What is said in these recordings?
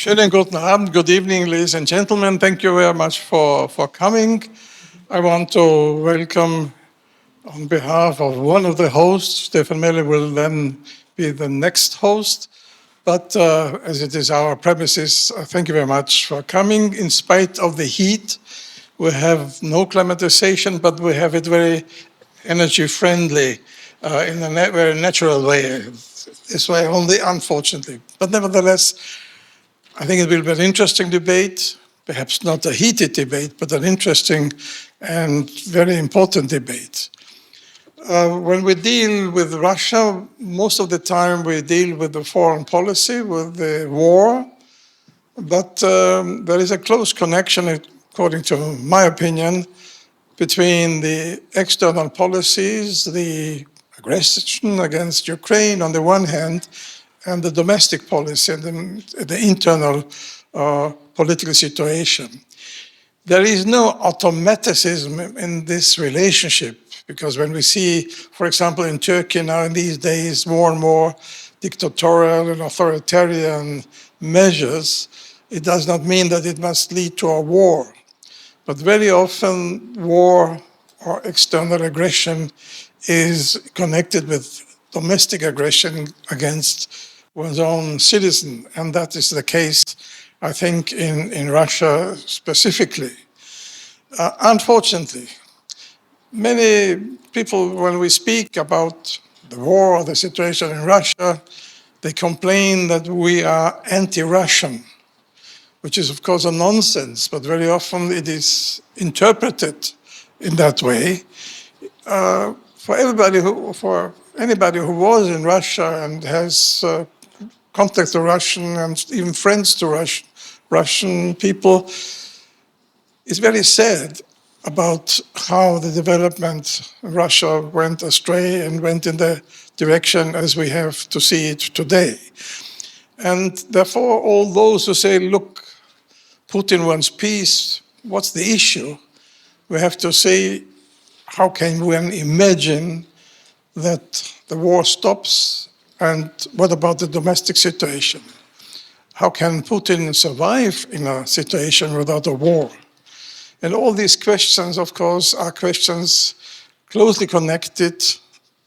Schönen guten Abend, good evening, ladies and gentlemen. Thank you very much for coming. I want to welcome on behalf of one of the hosts. Stefan Melle will then be the next host. But as it is our premises, thank you very much for coming. In spite of the heat, we have no climatization, but we have it very energy friendly in a very natural way. This way only, unfortunately. But nevertheless, I think it will be an interesting debate, perhaps not a heated debate, but an interesting and very important debate. When we deal with Russia, most of the time we deal with the foreign policy, with the war, but there is a close connection, according to my opinion, between the external policies, the aggression against Ukraine on the one hand, and the domestic policy and the internal political situation. There is no automaticism in this relationship, because when we see, for example, in Turkey now in these days, more and more dictatorial and authoritarian measures, it does not mean that it must lead to a war. But very often war or external aggression is connected with domestic aggression against one's own citizen. And that is the case, I think, in Russia specifically. Unfortunately, many people, when we speak about the war or the situation in Russia, they complain that we are anti-Russian, which is, of course, a nonsense, but very often it is interpreted in that way. For anybody who was in Russia and has contact to Russian and even friends to Russian people, it's very sad about how the development in Russia went astray and went in the direction as we have to see it today. And therefore, all those who say, look, Putin wants peace, what's the issue? We have to say, how can one imagine that the war stops? And what about the domestic situation? How can Putin survive in a situation without a war? And all these questions, of course, are questions closely connected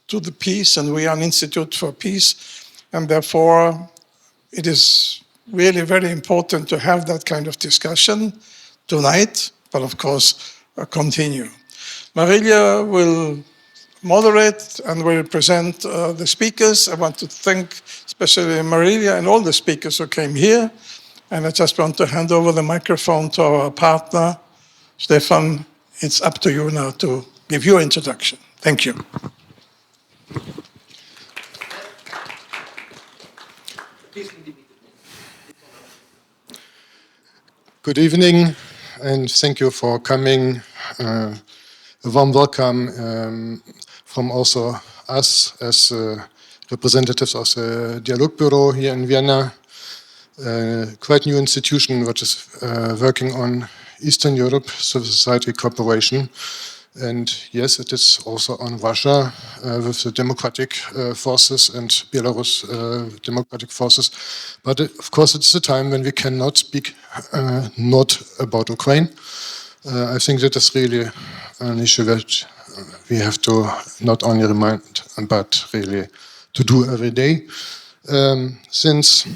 to the peace, and we are an institute for peace. And therefore, it is really very important to have that kind of discussion tonight, but of course, continue. Marilia will moderate and will present the speakers. I want to thank especially Marilia and all the speakers who came here. And I just want to hand over the microphone to our partner, Stefan. It's up to you now to give your introduction. Thank you. Good evening, and thank you for coming. A warm welcome from also us as representatives of the DialogBüro here in Vienna, quite new institution which is working on Eastern Europe civil society cooperation. And yes, it is also on Russia with the democratic forces and Belarus democratic forces. But of course, it's a time when we cannot speak not about Ukraine. I think that is really an issue that we have to not only remind, but really to do every day. Since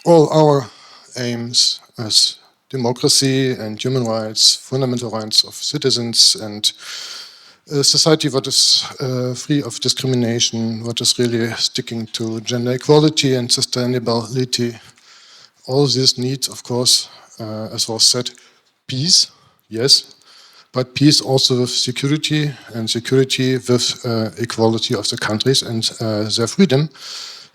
all our aims as democracy and human rights, fundamental rights of citizens, and a society that is free of discrimination, what is really sticking to gender equality and sustainability. All these needs, of course, as was said, peace, yes, but peace also with security, and security with equality of the countries and their freedom.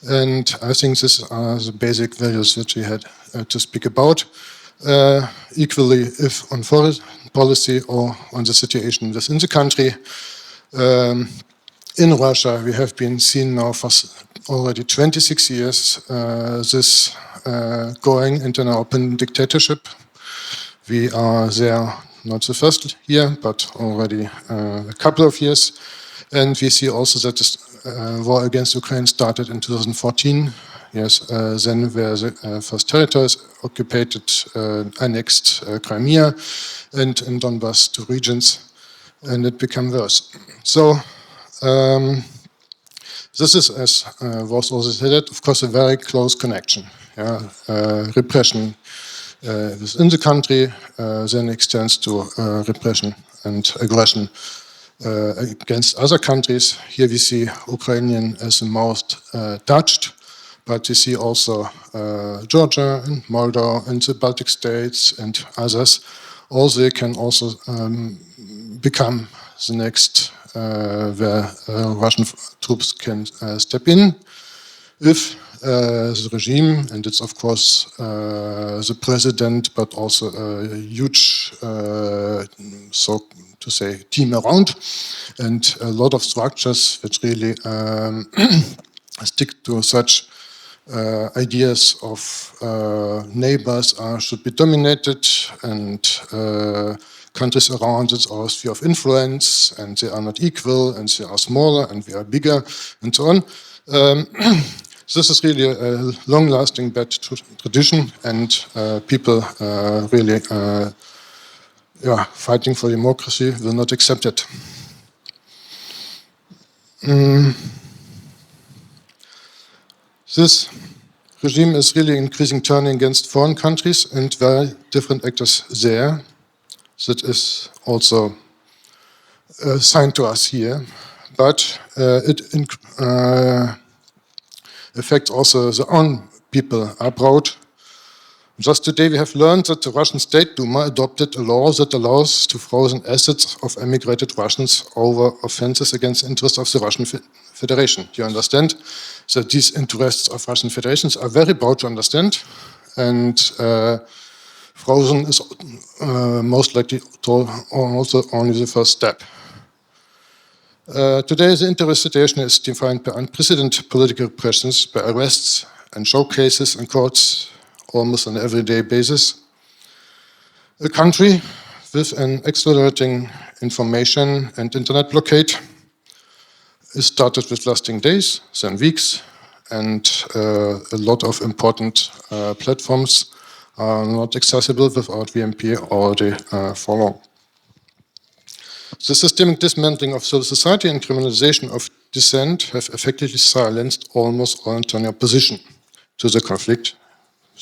And I think these are the basic values that we had to speak about. Equally, if on foreign policy or on the situation within the country. In Russia, we have been seeing now for already 26 years this going into an open dictatorship. We are there not the first year, but already a couple of years. And we see also that this war against Ukraine started in 2014. Yes, then where the first territories occupied, annexed Crimea and in Donbass two regions, and it became worse. So this is, as was also said, of course, a very close connection. Yeah? Repression within the country then extends to repression and aggression against other countries. Here we see Ukrainian as the most touched, but we see also Georgia and Moldova and the Baltic states and others. Also, they can also become the next where Russian troops can step in if the regime, and it's of course the president, but also a huge, so to say, team around, and a lot of structures which really stick to such ideas of neighbors should be dominated, and countries around it are a sphere of influence, and they are not equal, and they are smaller, and we are bigger, and so on. This is really a long-lasting bad tradition, and people really fighting for democracy will not accept it. This regime is really increasing turning against foreign countries and very different actors there. That is also assigned to us here, but it affects also the own people abroad. Just today we have learned that the Russian State Duma adopted a law that allows to frozen assets of emigrated Russians over offenses against the interests of the Russian Federation. You understand that these interests of Russian Federations are very broad to understand, and frozen is most likely also only the first step. Today, the interim situation is defined by unprecedented political repressions, by arrests and showcases in courts almost on an everyday basis. A country with an accelerating information and internet blockade is started with lasting days, then weeks, and a lot of important platforms are not accessible without VMP already for long. The systemic dismantling of civil society and criminalization of dissent have effectively silenced almost all internal opposition to the conflict,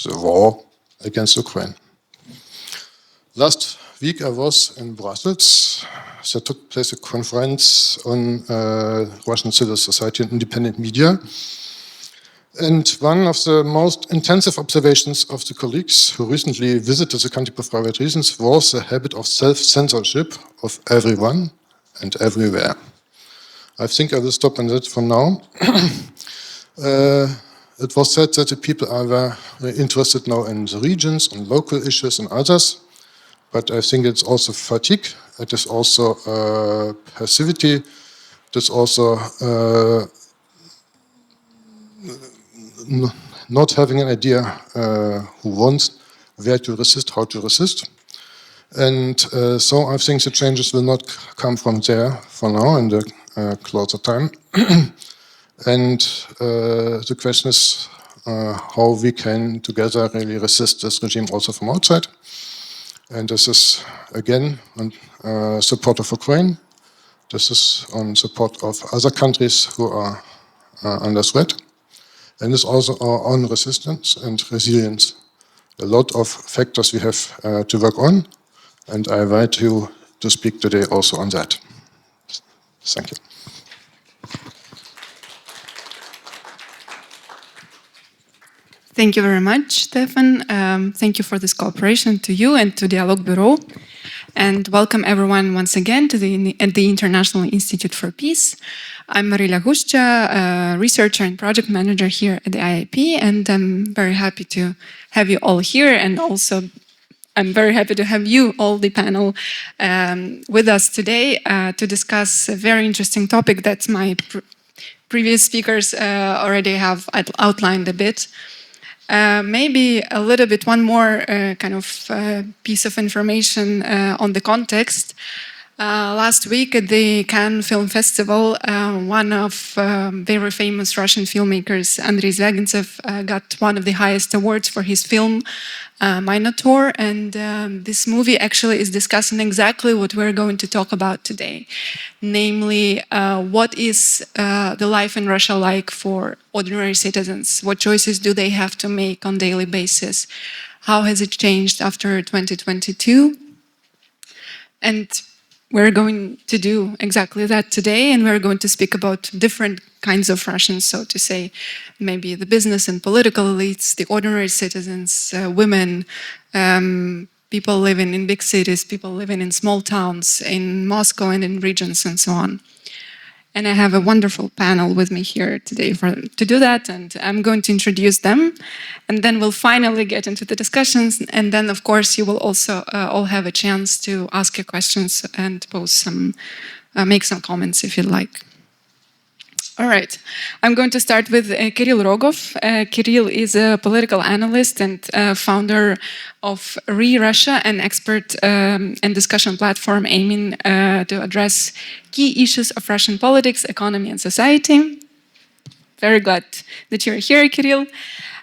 the war against Ukraine. Last week I was in Brussels. There took place a conference on Russian civil society and independent media. And one of the most intensive observations of the colleagues who recently visited the country for private reasons was the habit of self-censorship of everyone and everywhere. I think I will stop on that for now. It was said that the people are very interested now in the regions, on local issues and others, but I think it's also fatigue, it is also passivity, it is also not having an idea who wants, where to resist, how to resist. And so I think the changes will not come from there for now in the closer time. And the question is how we can together really resist this regime also from outside. And this is, again, on support of Ukraine. This is on support of other countries who are under threat. And it's also our own resistance and resilience. A lot of factors we have to work on, and I invite you to speak today also on that. Thank you. Thank you very much, Stefan. Thank you for this cooperation to you and to DialogBüro. And welcome everyone once again to the International Institute for Peace. I'm Marila Gushcha, a researcher and project manager here at the IIP, and I'm very happy to have you all here, and also I'm very happy to have you, all the panel, with us today to discuss a very interesting topic that my previous speakers already have outlined a bit. Maybe a little bit one more kind of piece of information on the context. Last week at the Cannes Film Festival, one of very famous Russian filmmakers, Andrei Zvягintsev, got one of the highest awards for his film, Minotaur. And this movie actually is discussing exactly what we're going to talk about today. Namely, what is the life in Russia like for ordinary citizens? What choices do they have to make on a daily basis? How has it changed after 2022? And we're going to do exactly that today, and we're going to speak about different kinds of Russians, so to say, maybe the business and political elites, the ordinary citizens, women, people living in big cities, people living in small towns, in Moscow and in regions and so on. And I have a wonderful panel with me here today to do that, and I'm going to introduce them, and then we'll finally get into the discussions, and then of course you will also all have a chance to ask your questions and make some comments if you'd like. All right, I'm going to start with Kirill Rogov. Kirill is a political analyst and founder of Russia, an expert and discussion platform aiming to address key issues of Russian politics, economy, and society. Very glad that you're here, Kirill.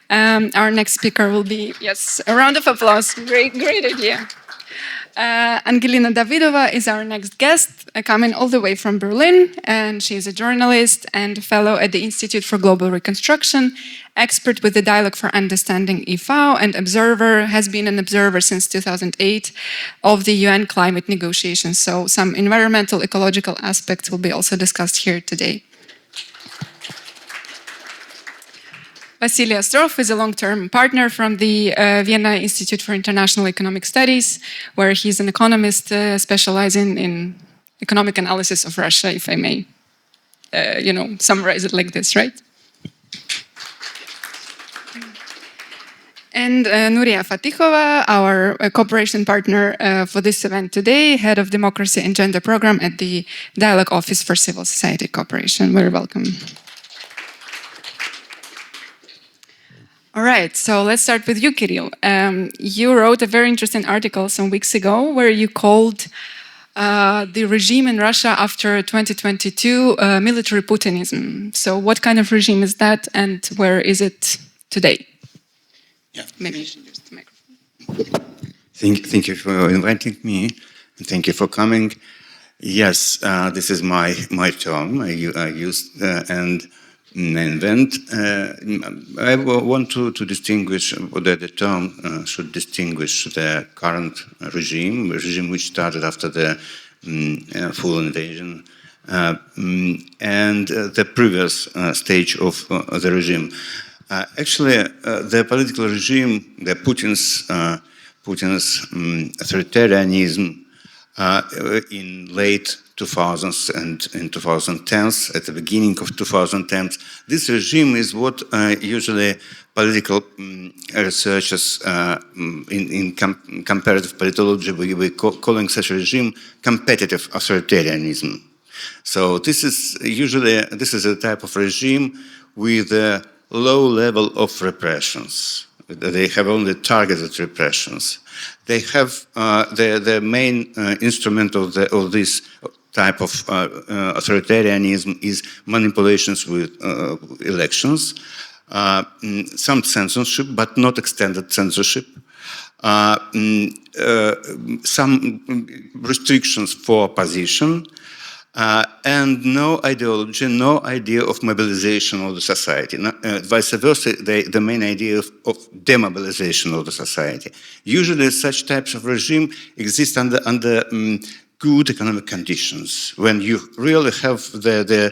Our next speaker will be, yes, a round of applause. Great idea. Angelina Davidova is our next guest, coming all the way from Berlin, and she is a journalist and fellow at the Institute for Global Reconstruction, expert with the Dialogue for Understanding e.V., and has been an observer since 2008 of the UN climate negotiations. So some environmental, ecological aspects will be also discussed here today. Vasily Ostrov is a long-term partner from the Vienna Institute for International Economic Studies, where he's an economist specializing in economic analysis of Russia, if I may, summarize it like this, right? And Nuria Fatikhova, our cooperation partner for this event today, head of Democracy and Gender Program at the Dialogue Office for Civil Society Cooperation. Very welcome. All right, so let's start with you, Kirill. You wrote a very interesting article some weeks ago where you called the regime in Russia after 2022 military Putinism. So what kind of regime is that, and where is it today? Yeah. Maybe you should use the microphone. Thank you for inviting me, and thank you for coming. Yes, this is my term I used and invent. I want to distinguish that the term should distinguish the current regime which started after the full invasion, and the previous stage of the regime. Actually, the political regime, the Putin's authoritarianism in late 2000s and in 2010s, at the beginning of 2010s, this regime is what usually political researchers in comparative politology we calling such a regime competitive authoritarianism. So this is a type of regime with a low level of repressions. They have only targeted repressions. They have the main instrument of this type of authoritarianism is manipulations with elections, some censorship, but not extended censorship, some restrictions for opposition, and no ideology, no idea of mobilization of the society. Vice versa, the main idea of demobilization of the society. Usually such types of regime exist under good economic conditions. When you really have the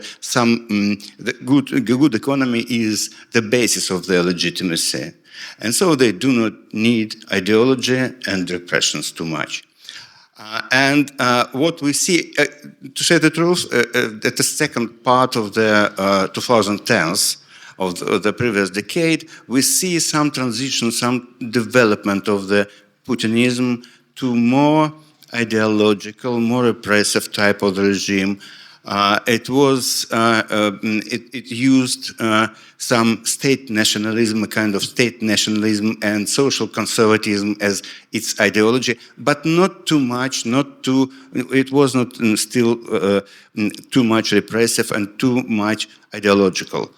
good economy is the basis of their legitimacy. And so they do not need ideology and repressions too much. And what we see, to say the truth, at the second part of the 2010s, of the previous decade, we see some transition, some development of the Putinism to more ideological, more repressive type of the regime, It used some state nationalism, a kind of state nationalism and social conservatism as its ideology, but not too much, it was not still too much repressive and too much ideological.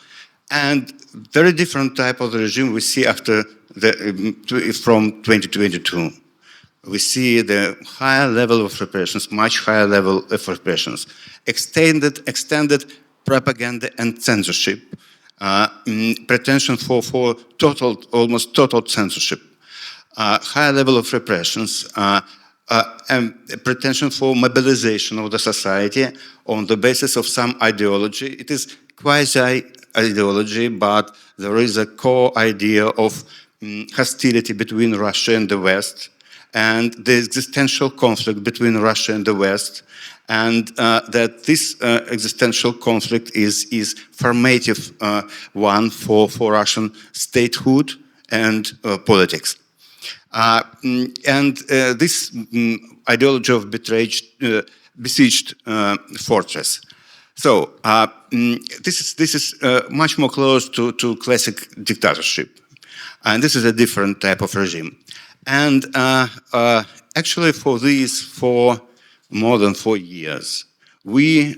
And very different type of regime we see after from 2022. We see the higher level of repressions, much higher level of repressions, extended propaganda and censorship, pretension for almost total censorship, higher level of repressions, and pretension for mobilization of the society on the basis of some ideology. It is quasi-ideology, but there is a core idea of hostility between Russia and the West, and the existential conflict between Russia and the West, and that this existential conflict is formative one for Russian statehood and politics. This ideology of besieged fortress. So this is much more close to classic dictatorship, and this is a different type of regime. And actually, for more than 4 years, we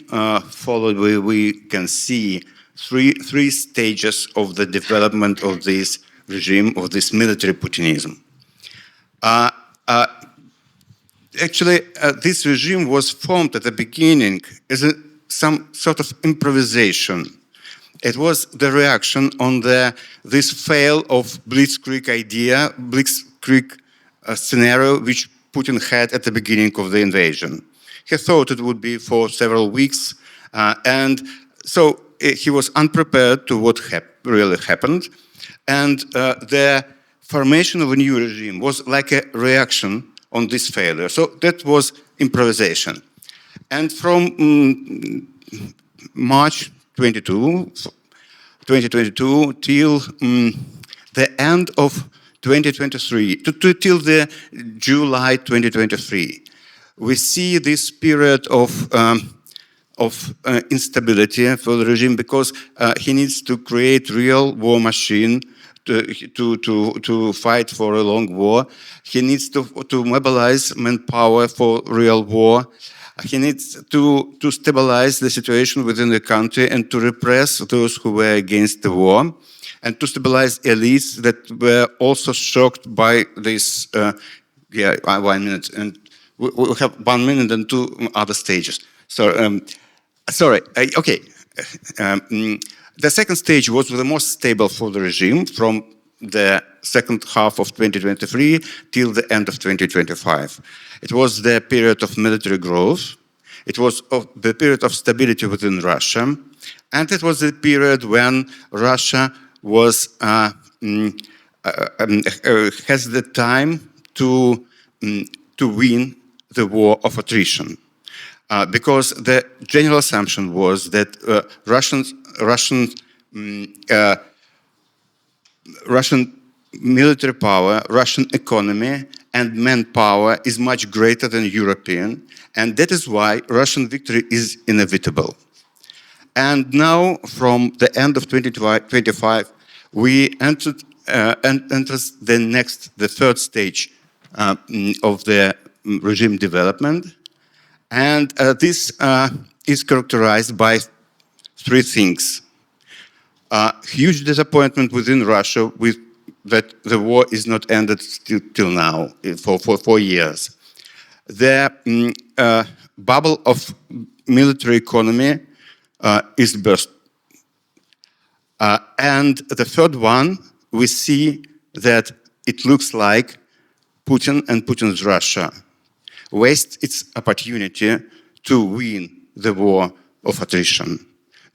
can see three stages of the development of this regime, of this military Putinism. Actually, this regime was formed at the beginning as some sort of improvisation. It was the reaction on this fail of blitzkrieg idea, blitzkrieg scenario, which Putin had at the beginning of the invasion. He thought it would be for several weeks, and so he was unprepared to what really happened. And the formation of a new regime was like a reaction on this failure. So that was improvisation. And from March 2022 till the end of 2023, till the July 2023, we see this period of instability for the regime, because he needs to create real war machine to fight for a long war. He needs to mobilize manpower for real war. He needs to stabilize the situation within the country and to repress those who were against the war, and to stabilize elites that were also shocked by this. 1 minute, and we have 1 minute and 2 other stages. So, okay. The second stage was the most stable for the regime from the second half of 2023 till the end of 2025. It was the period of military growth. It was the period of stability within Russia. And it was the period when Russia was has the time to win the war of attrition. Because the general assumption was that Russian military power, Russian economy, and manpower is much greater than European, and that is why Russian victory is inevitable. And now, from the end of 2025, we entered the third stage of the regime development, and this is characterized by three things. Huge disappointment within Russia that the war is not ended till now, for 4 years. The bubble of military economy is burst. And the third one, we see that it looks like Putin and Putin's Russia waste its opportunity to win the war of attrition.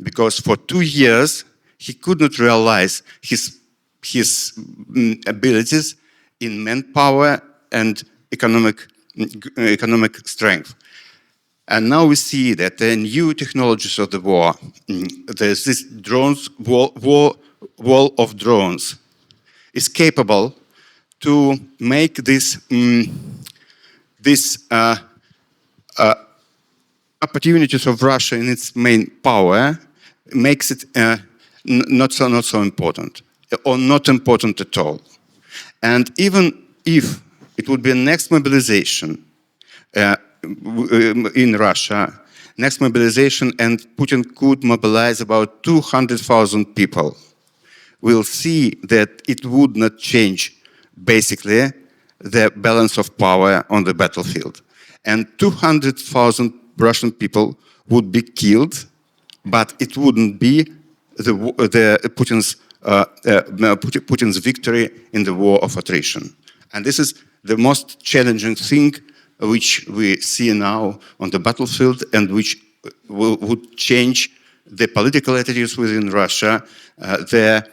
Because for 2 years, he could not realize his abilities in manpower and economic strength. And now we see that the new technologies of the war, there's this wall of drones, is capable to make this opportunities of Russia in its main power makes it not so important, or not important at all. And even if it would be a next mobilization in Russia, next mobilization, and Putin could mobilize about 200,000 people, we'll see that it would not change, basically, the balance of power on the battlefield. And 200,000 Russian people would be killed, but it wouldn't be Putin's victory in the war of attrition. And this is the most challenging thing which we see now on the battlefield, and which would change the political attitudes within Russia. It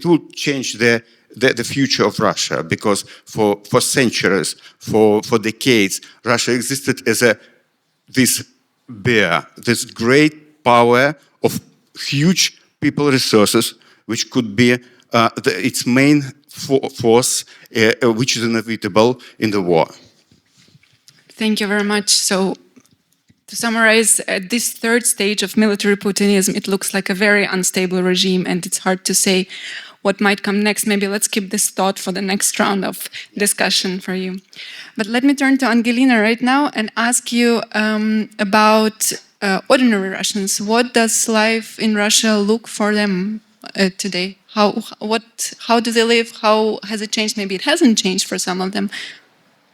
would change the future of Russia, because for centuries, for decades, Russia existed as this bear, this great power of huge people resources, which could be its main force, which is inevitable in the war. Thank you very much. So, to summarize, at this third stage of military Putinism, it looks like a very unstable regime, and it's hard to say what might come next. Maybe let's keep this thought for the next round of discussion for you. But let me turn to Angelina right now and ask you about ordinary Russians. What does life in Russia look for them today? How do they live? How has it changed? Maybe it hasn't changed for some of them.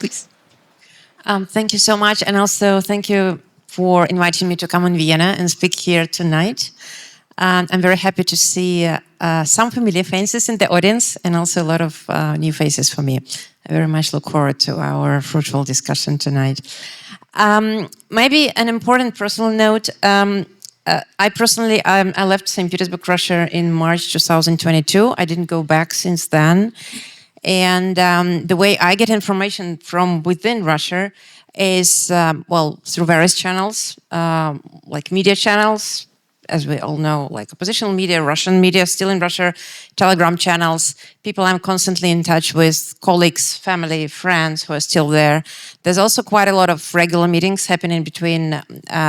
Please. Thank you so much, and also thank you for inviting me to come in Vienna and speak here tonight. I'm very happy to see some familiar faces in the audience, and also a lot of new faces for me. I very much look forward to our fruitful discussion tonight. Maybe an important personal note. I personally, I left St. Petersburg, Russia in March 2022. I didn't go back since then. And the way I get information from within Russia is, well, through various channels, like media channels, as we all know, like oppositional media, Russian media still in Russia, Telegram channels, people I'm constantly in touch with, colleagues, family, friends who are still there. There's also quite a lot of regular meetings happening between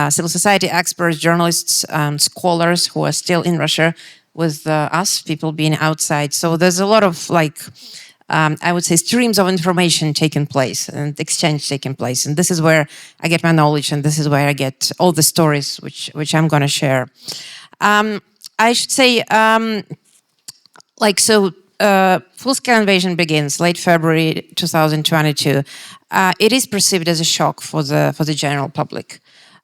civil society experts, journalists, scholars who are still in Russia with us, people being outside. So there's a lot of I would say streams of information taking place and exchange taking place. And this is where I get my knowledge, and this is where I get all the stories which I'm going to share. I should say, full-scale invasion begins late February 2022. It is perceived as a shock for the general public.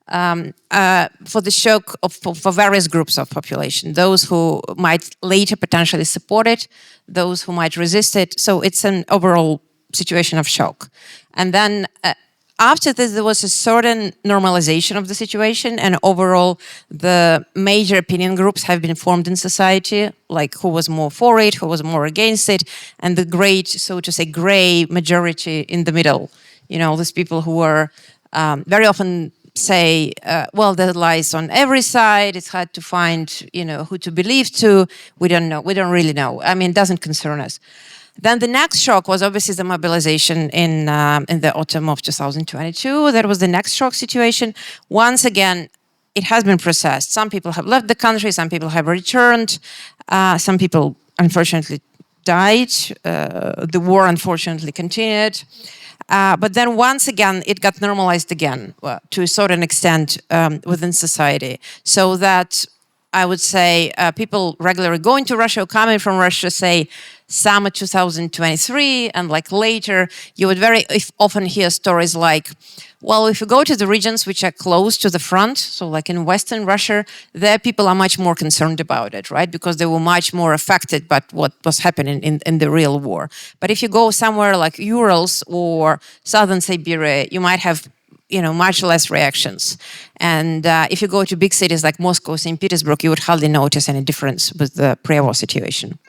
For the shock for various groups of population, those who might later potentially support it, those who might resist it. So it's an overall situation of shock. And then after this, there was a certain normalization of the situation, and overall the major opinion groups have been formed in society, like who was more for it, who was more against it, and the great, so to say, gray majority in the middle. You know, these people who were very often say, well, there lies on every side. It's hard to find, who to believe to. We don't know. We don't really know. I mean, it doesn't concern us. Then the next shock was obviously the mobilization in the autumn of 2022. That was the next shock situation. Once again, it has been processed. Some people have left the country. Some people have returned. Some people, unfortunately, died. The war, unfortunately, continued. But then once again, it got normalized again to a certain extent within society. So that I would say people regularly going to Russia or coming from Russia, say summer 2023 and like later, you would very often hear stories like, well, if you go to the regions which are close to the front, so like in Western Russia, there people are much more concerned about it, right? Because they were much more affected by what was happening in the real war. But if you go somewhere like Urals or Southern Siberia, you might have much less reactions. And if you go to big cities like Moscow, St. Petersburg, you would hardly notice any difference with the pre-war situation.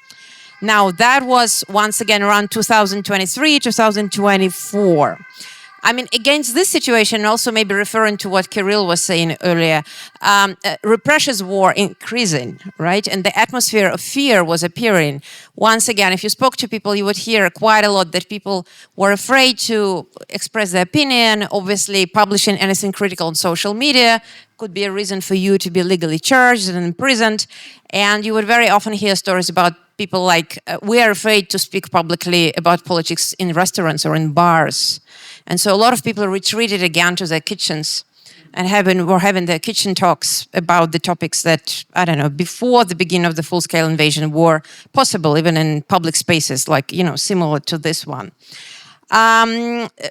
Now, that was once again around 2023, 2024. I mean, against this situation, also maybe referring to what Kirill was saying earlier, repressions were increasing, right? And the atmosphere of fear was appearing. Once again, if you spoke to people, you would hear quite a lot that people were afraid to express their opinion. Obviously, publishing anything critical on social media could be a reason for you to be legally charged and imprisoned. And you would very often hear stories about people like, we are afraid to speak publicly about politics in restaurants or in bars. And so a lot of people retreated again to their kitchens and were having their kitchen talks about the topics that, I don't know, before the beginning of the full-scale invasion were possible, even in public spaces, like, you know, similar to this one.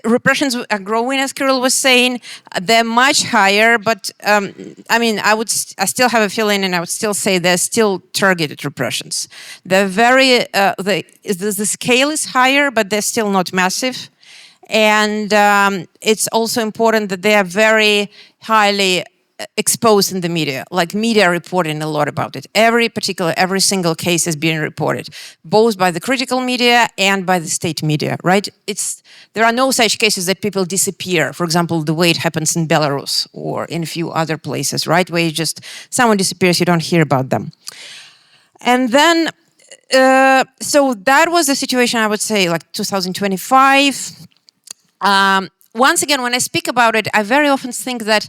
Repressions are growing, as Kirill was saying. They're much higher, but I mean, I still have a feeling, and I would still say they're still targeted repressions. They're very, the scale is higher, but they're still not massive. And it's also important that they are very highly exposed in the media, like media reporting a lot about it. Every single case is being reported, both by the critical media and by the state media, right? There are no such cases that people disappear. For example, the way it happens in Belarus or in a few other places, right? Where someone disappears, you don't hear about them. And then, so that was the situation, I would say, like 2025. Once again, when I speak about it, I very often think that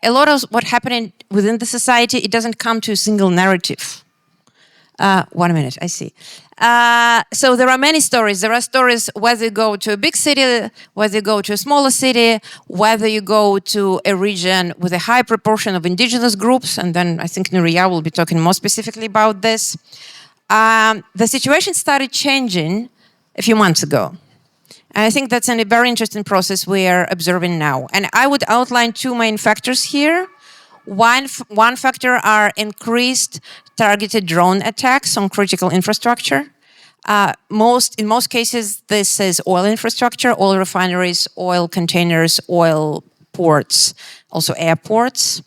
a lot of what's happening within the society, it doesn't come to a single narrative. 1 minute, I see. So there are many stories. There are stories whether you go to a big city, whether you go to a smaller city, whether you go to a region with a high proportion of indigenous groups, and then I think Nuria will be talking more specifically about this. The situation started changing a few months ago. And I think that's a very interesting process we are observing now. And I would outline two main factors here. One factor are increased targeted drone attacks on critical infrastructure. In most cases, this is oil infrastructure, oil refineries, oil containers, oil ports, also airports.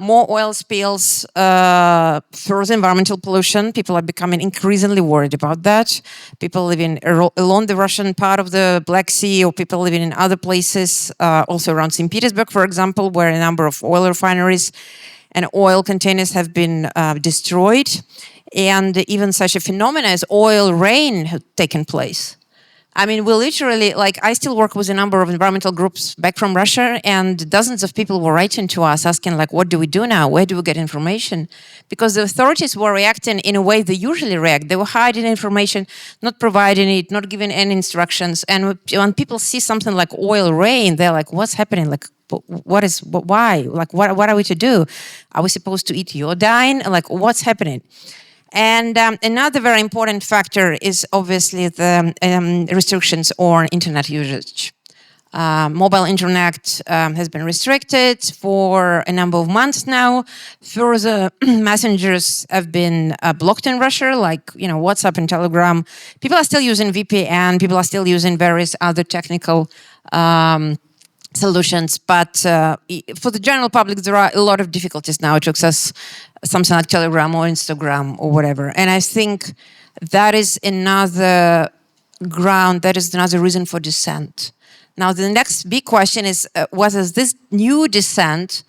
More oil spills, further environmental pollution. People are becoming increasingly worried about that. People living along the Russian part of the Black Sea, or people living in other places, also around St. Petersburg, for example, where a number of oil refineries and oil containers have been destroyed. And even such a phenomenon as oil rain has taken place. I mean, we literally, like, I still work with a number of environmental groups back from Russia, and dozens of people were writing to us asking, like, what do we do now? Where do we get information? Because the authorities were reacting in a way they usually react. They were hiding information, not providing it, not giving any instructions. And when people see something like oil rain, they're like, what's happening? Like, why? Like, what are we to do? Are we supposed to eat iodine? Like, what's happening? And another very important factor is obviously the restrictions on internet usage. Mobile internet has been restricted for a number of months now. Further messengers have been blocked in Russia, like WhatsApp and Telegram. People are still using VPN. People are still using various other technical solutions, but for the general public, there are a lot of difficulties now to access something like Telegram or Instagram or whatever. And I think that is another ground, that is another reason for dissent. Now, the next big question is whether this new dissent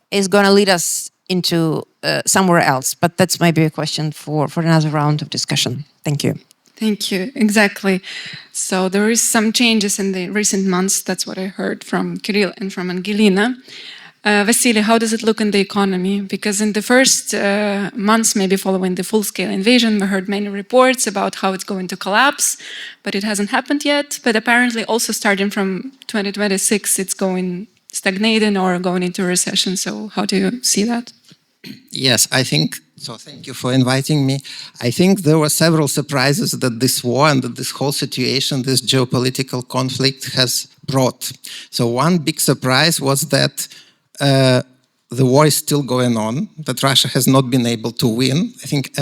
is going to lead us into somewhere else. But that's maybe a question for another round of discussion. Thank you. Thank you. Exactly. So there is some changes in the recent months. That's what I heard from Kirill and from Angelina. Vasily, how does it look in the economy? Because in the first months, maybe following the full-scale invasion, we heard many reports about how it's going to collapse, but it hasn't happened yet. But apparently also starting from 2026, it's going stagnating or going into a recession. So how do you see that? Yes, I think so. Thank you for inviting me. I think there were several surprises that this war and that this whole situation, this geopolitical conflict has brought. So one big surprise was that the war is still going on, that Russia has not been able to win. I think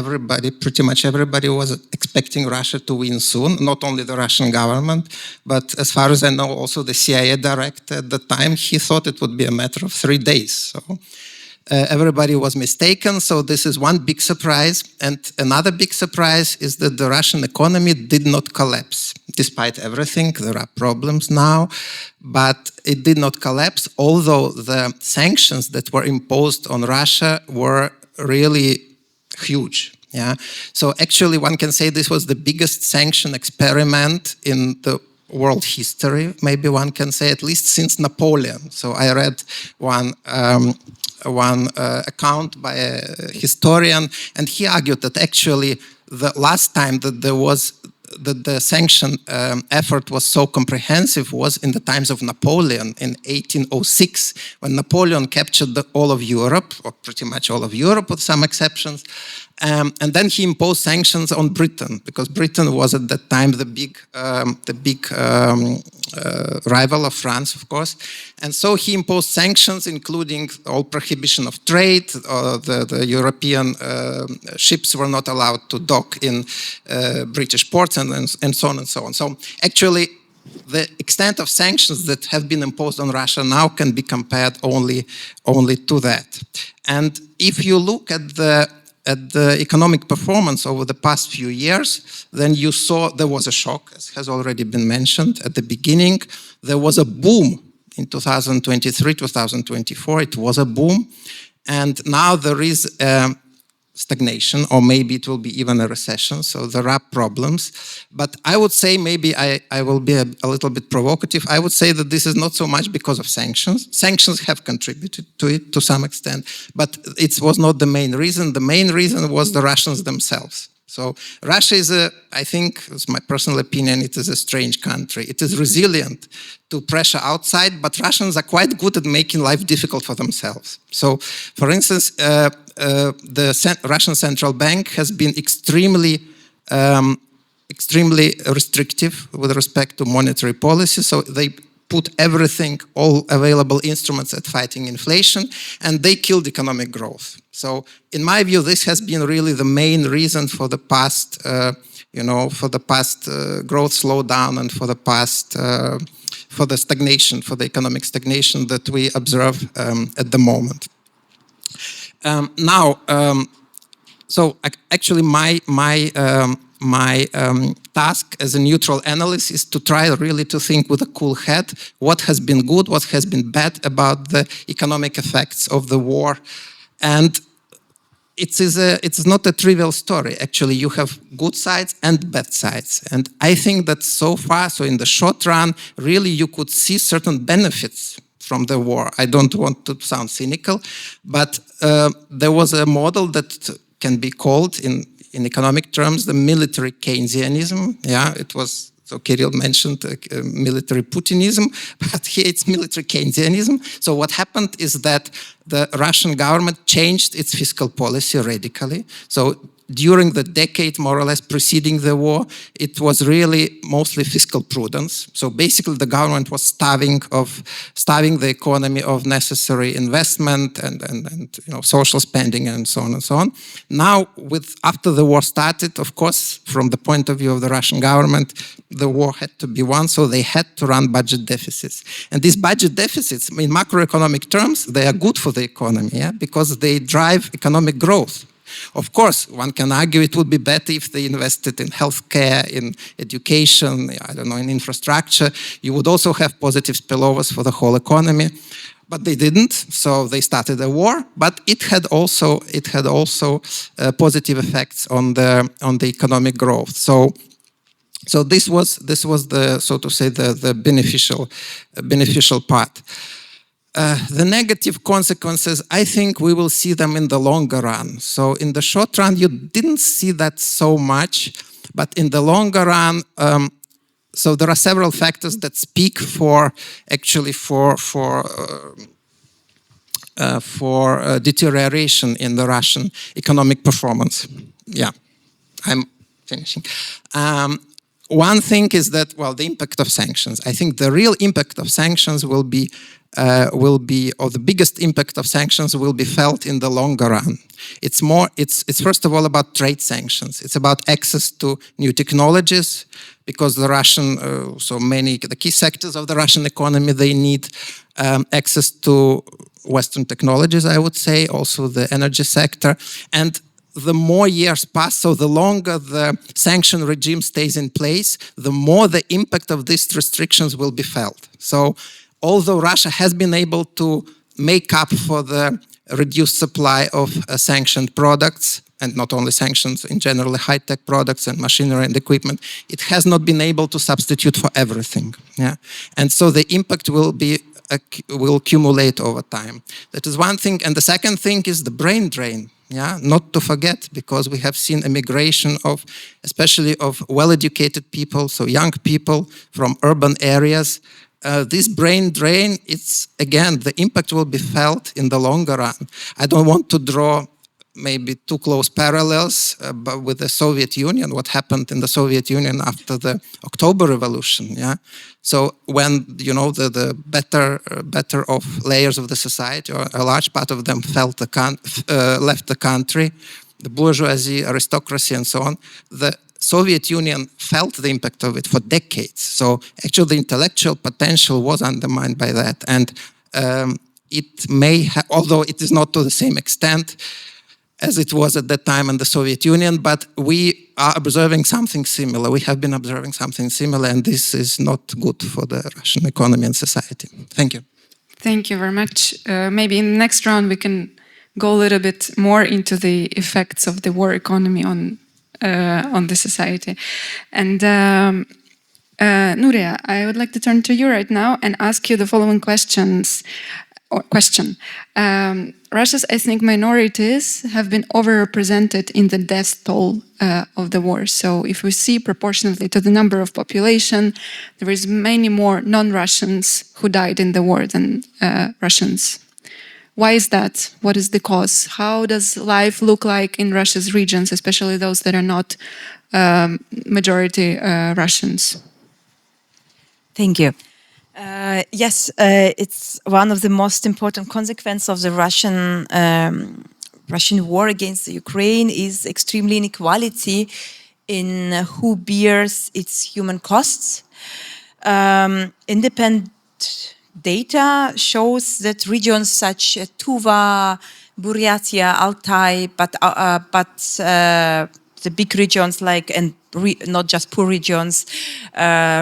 pretty much everybody was expecting Russia to win soon, not only the Russian government, but as far as I know, also the CIA director at the time, he thought it would be a matter of 3 days. So everybody was mistaken. So this is one big surprise. And another big surprise is that the Russian economy did not collapse. Despite everything, there are problems now, but it did not collapse, although the sanctions that were imposed on Russia were really huge. Yeah. So actually one can say this was the biggest sanction experiment in the world history, maybe one can say, at least since Napoleon. So I read one account by a historian, and he argued that actually the last time that the sanction effort was so comprehensive was in the times of Napoleon in 1806, when Napoleon captured all of Europe, or pretty much all of Europe with some exceptions. And then he imposed sanctions on Britain, because Britain was at that time the big rival of France, of course. And so he imposed sanctions, including all prohibition of trade. The European ships were not allowed to dock in British ports, and so on and so on. So actually, the extent of sanctions that have been imposed on Russia now can be compared only to that. And if you look at the economic performance over the past few years, then you saw there was a shock, as has already been mentioned at the beginning. There was a boom in 2023, 2024. It was a boom. And now there is stagnation, or maybe it will be even a recession. So there are problems. But I would say, maybe I will be a little bit provocative, I would say that this is not so much because of sanctions. Sanctions have contributed to it to some extent, but it was not the main reason. The main reason was the Russians themselves. So Russia is I think, it's my personal opinion, it is a strange country. It is resilient to pressure outside, but Russians are quite good at making life difficult for themselves. So, for instance, the Russian central bank has been extremely restrictive with respect to monetary policy. So they put everything, all available instruments at fighting inflation, and they killed economic growth. So in my view, this has been really the main reason for the past, growth slowdown, and for the stagnation, for the economic stagnation that we observe at the moment. So actually my task as a neutral analyst is to try really to think with a cool head what has been good, what has been bad about the economic effects of the war. And it's not a trivial story. Actually, you have good sides and bad sides. And I think that so far, so in the short run, really you could see certain benefits from the war. I don't want to sound cynical, but there was a model that can be called in economic terms the military Keynesianism. Yeah, it was, so Kirill mentioned military Putinism, but here it's military Keynesianism. So what happened is that the Russian government changed its fiscal policy radically. So during the decade, more or less, preceding the war, it was really mostly fiscal prudence. So basically, the government was starving the economy of necessary investment and social spending and so on and so on. Now, after the war started, of course, from the point of view of the Russian government, the war had to be won, so they had to run budget deficits. And these budget deficits, in macroeconomic terms, they are good for the economy, yeah, because they drive economic growth. Of course, one can argue it would be better if they invested in healthcare, in education, I don't know, in infrastructure. You would also have positive spillovers for the whole economy, but they didn't. So they started a war, but it had also positive effects on the economic growth. So this was the, so to say, the beneficial part. The negative consequences, I think we will see them in the longer run. So in the short run, you didn't see that so much, but in the longer run, so there are several factors that speak for deterioration in the Russian economic performance. Yeah, I'm finishing. One thing is that, well, the impact of sanctions. I think the real impact of sanctions will be, or the biggest impact of sanctions will be felt in the longer run. It's first of all about trade sanctions. It's about access to new technologies, because the the key sectors of the Russian economy, they need access to Western technologies, I would say, also the energy sector. And the more years pass, so the longer the sanction regime stays in place, the more the impact of these restrictions will be felt. So although Russia has been able to make up for the reduced supply of sanctioned products, and not only sanctions, in general high-tech products and machinery and equipment, it has not been able to substitute for everything. Yeah? And so the impact will accumulate over time. That is one thing. And the second thing is the brain drain. Yeah, not to forget, because we have seen a migration of, especially of well-educated people, so young people from urban areas. This brain drain, it's again, the impact will be felt in the longer run. I don't want to draw maybe too close parallels, but with the Soviet Union, what happened in the Soviet Union after the October Revolution, yeah? So when, you know, the better off layers of the society, or a large part of them left the country, the bourgeoisie, aristocracy, and so on, the Soviet Union felt the impact of it for decades. So actually the intellectual potential was undermined by that. And it may, although it is not to the same extent as it was at that time in the Soviet Union, but we are observing something similar. We have been observing something similar, and this is not good for the Russian economy and society. Thank you. Thank you very much. Maybe in the next round we can go a little bit more into the effects of the war economy on the society. And Nuria, I would like to turn to you right now and ask you the following question. Russia's ethnic minorities have been overrepresented in the death toll of the war. So if we see proportionately to the number of population, there is many more non-Russians who died in the war than Russians. Why is that? What is the cause? How does life look like in Russia's regions, especially those that are not majority Russians? Thank you. Yes, it's one of the most important consequences of the Russian war against the Ukraine is extreme inequality in who bears its human costs. Independent data shows that regions such as Tuva, Buryatia, Altai, but the big regions like, and not just poor regions,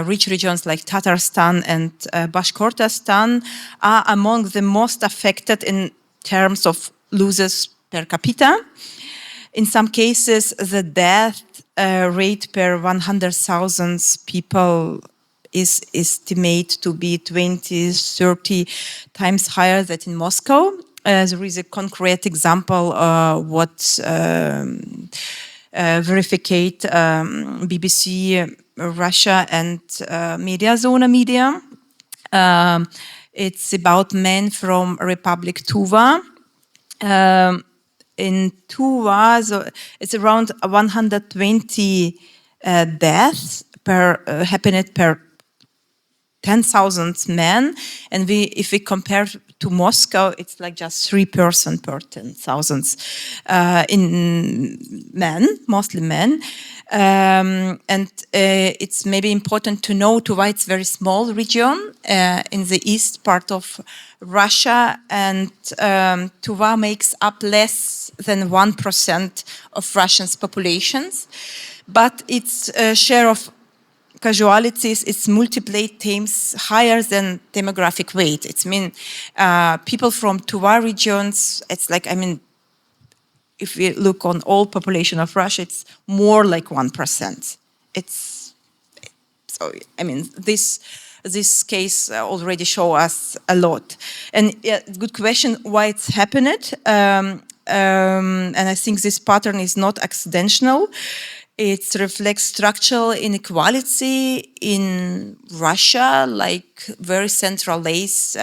rich regions like Tatarstan and Bashkortostan are among the most affected in terms of losses per capita. In some cases, the death rate per 100,000 people is estimated to be 20-30 times higher than in Moscow. There is a concrete example what verificate BBC Russia and Mediazona media. It's about men from Republic Tuva. In Tuva, so it's around 120 deaths happened per 10,000 men, and if we compare to Moscow, it's like just 3% per 10,000 in men, mostly men. And it's maybe important to know Tuva, it's a very small region in the east part of Russia, and Tuva makes up less than 1% of Russia's populations, but its share of casualties is multiplied times higher than demographic weight. It's people from Tuva regions, it's like, if we look on all population of Russia, it's more like 1%. This case already show us a lot. And good question, why it's happened. And I think this pattern is not accidental. It reflects structural inequality in Russia, like very centralized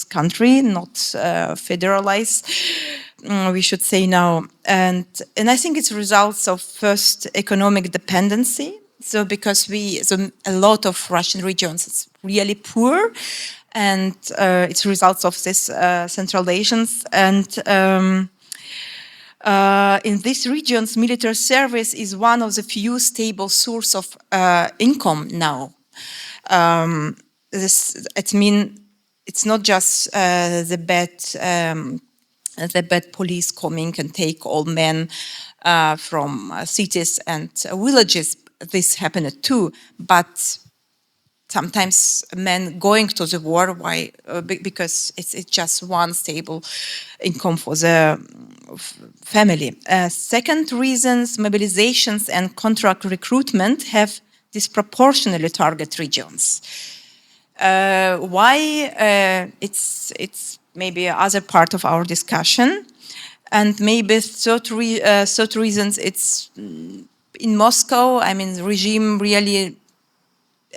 country, not federalized. We should say now, and I think it's results of first economic dependency. So because a lot of Russian regions is really poor, and it's results of this centralizations and. In these regions, military service is one of the few stable sources of income now. it's not just the bad police coming and take all men from cities and villages. This happened too, but sometimes men going to the war. Why? Because it's just one stable income for the family. Second reasons, mobilizations and contract recruitment have disproportionately target regions. Why? It's maybe other part of our discussion. And maybe third reasons, it's in Moscow, I mean, the regime really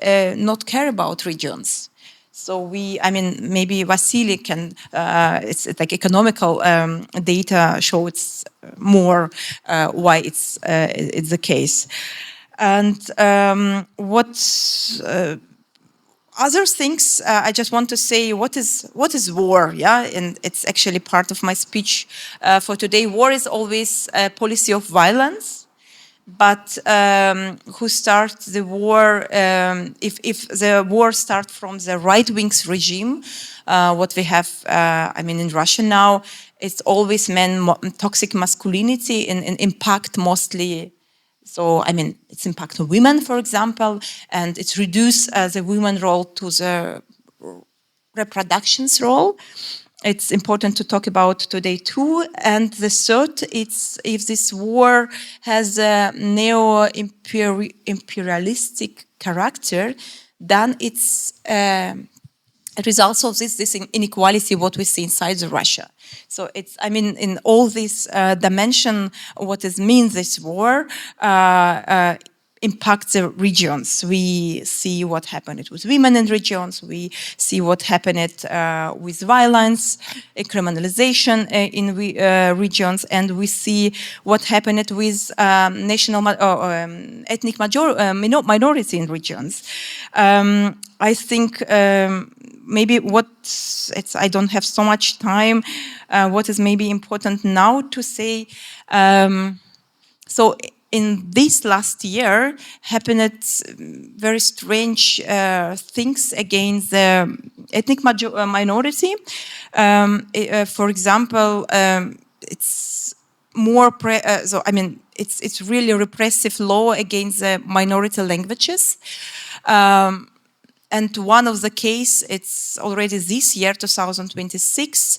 not care about regions. So maybe Vasily can, it's like economical data shows more why it's the case. And other things, I just want to say, what is war? Yeah, and it's actually part of my speech for today. War is always a policy of violence, but who starts the war? If the war starts from the right-wing regime, what we have, in Russia now, it's always toxic masculinity and impact mostly. So, it's impact on women, for example, and it's reduced the women role to the reproduction's role. It's important to talk about today too. And the third, it's if this war has a neo-imperialistic character, then it's a result of this inequality, what we see inside Russia. So it's, in all this dimension, what it means this war impacts the regions. We see what happened with women in regions. We see what happened with violence, criminalization in regions, and we see what happened with national ethnic minority in regions. I think maybe I don't have so much time. What is maybe important now to say? So in this last year, happened very strange things against the ethnic minority. For example, it's more. It's really a repressive law against the minority languages. And one of the case, it's already this year, 2026.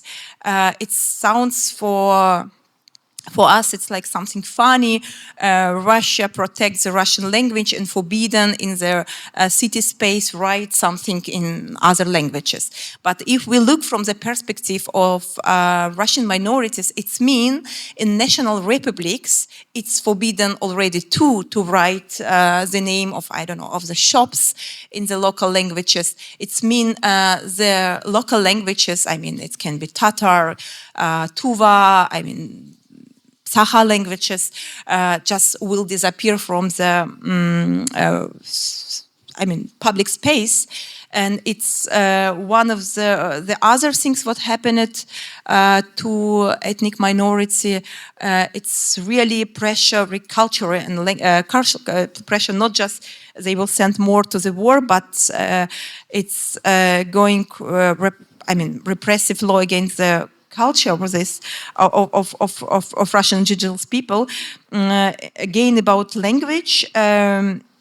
It sounds for us, it's like something funny. Russia protects the Russian language and forbidden in their city space write something in other languages. But if we look from the perspective of Russian minorities, it's mean in national republics, it's forbidden already to write the name of, of the shops in the local languages. It's mean the local languages, it can be Tatar, Tuva, Sakha languages just will disappear from the public space, and it's one of the other things what happened to ethnic minority. It's really pressure, cultural and pressure. Not just they will send more to the war, but it's going repressive law against the culture of this of Russian indigenous people. Again about language.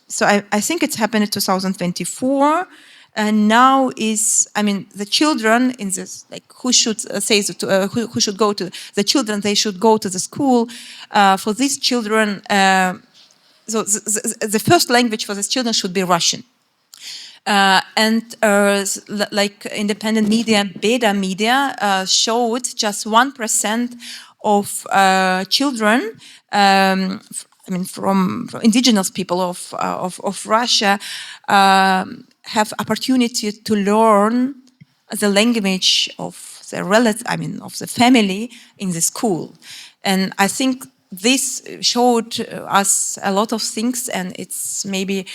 So I think it's happened in 2024. And now is the children in this who should who should go to the children, they should go to the school. For these children, so the first language for these children should be Russian. Like independent media, Beta media, showed just 1% of children, from indigenous people of Russia, have opportunity to learn the language of the of the family in the school, and I think this showed us a lot of things, and it's maybe.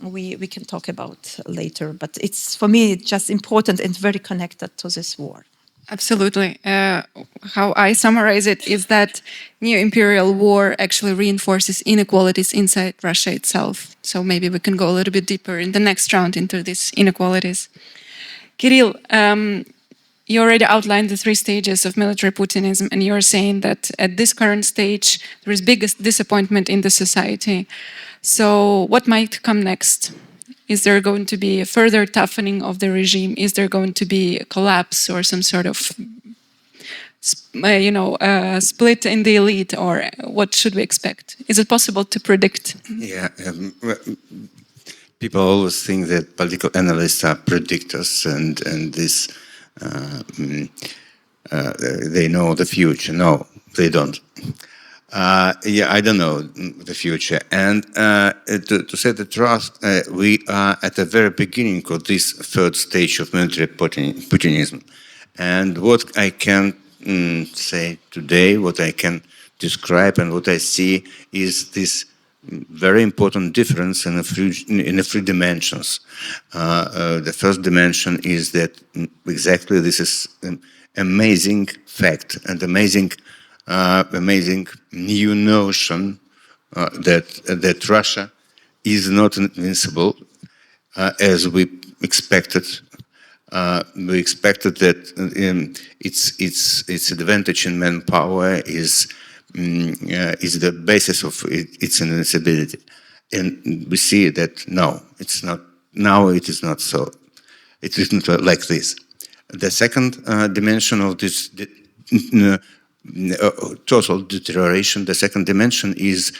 We can talk about later, but it's for me just important and very connected to this war. Absolutely. How I summarize it is that neo-imperial war actually reinforces inequalities inside Russia itself. So maybe we can go a little bit deeper in the next round into these inequalities. Kirill, you already outlined the 3 stages of military Putinism, and you're saying that at this current stage, there is biggest disappointment in the society. So what might come next? Is there going to be a further toughening of the regime? Is there going to be a collapse or some sort of split in the elite, or what should we expect? Is it possible to predict? Yeah, people always think that political analysts are predictors and this they know the future. No, they don't. Yeah, I don't know the future. And to say the truth, we are at the very beginning of this 3rd stage of military Putinism. And what I can say today, what I can describe and what I see is this very important difference in the 3 dimensions. The first dimension is that exactly this is an amazing fact and amazing new notion that Russia is not invincible as we expected. We expected that its advantage in manpower is the basis of its invincibility, and we see that no, it's not. Now it is not so. It isn't like this. The second dimension of this total deterioration. The second dimension is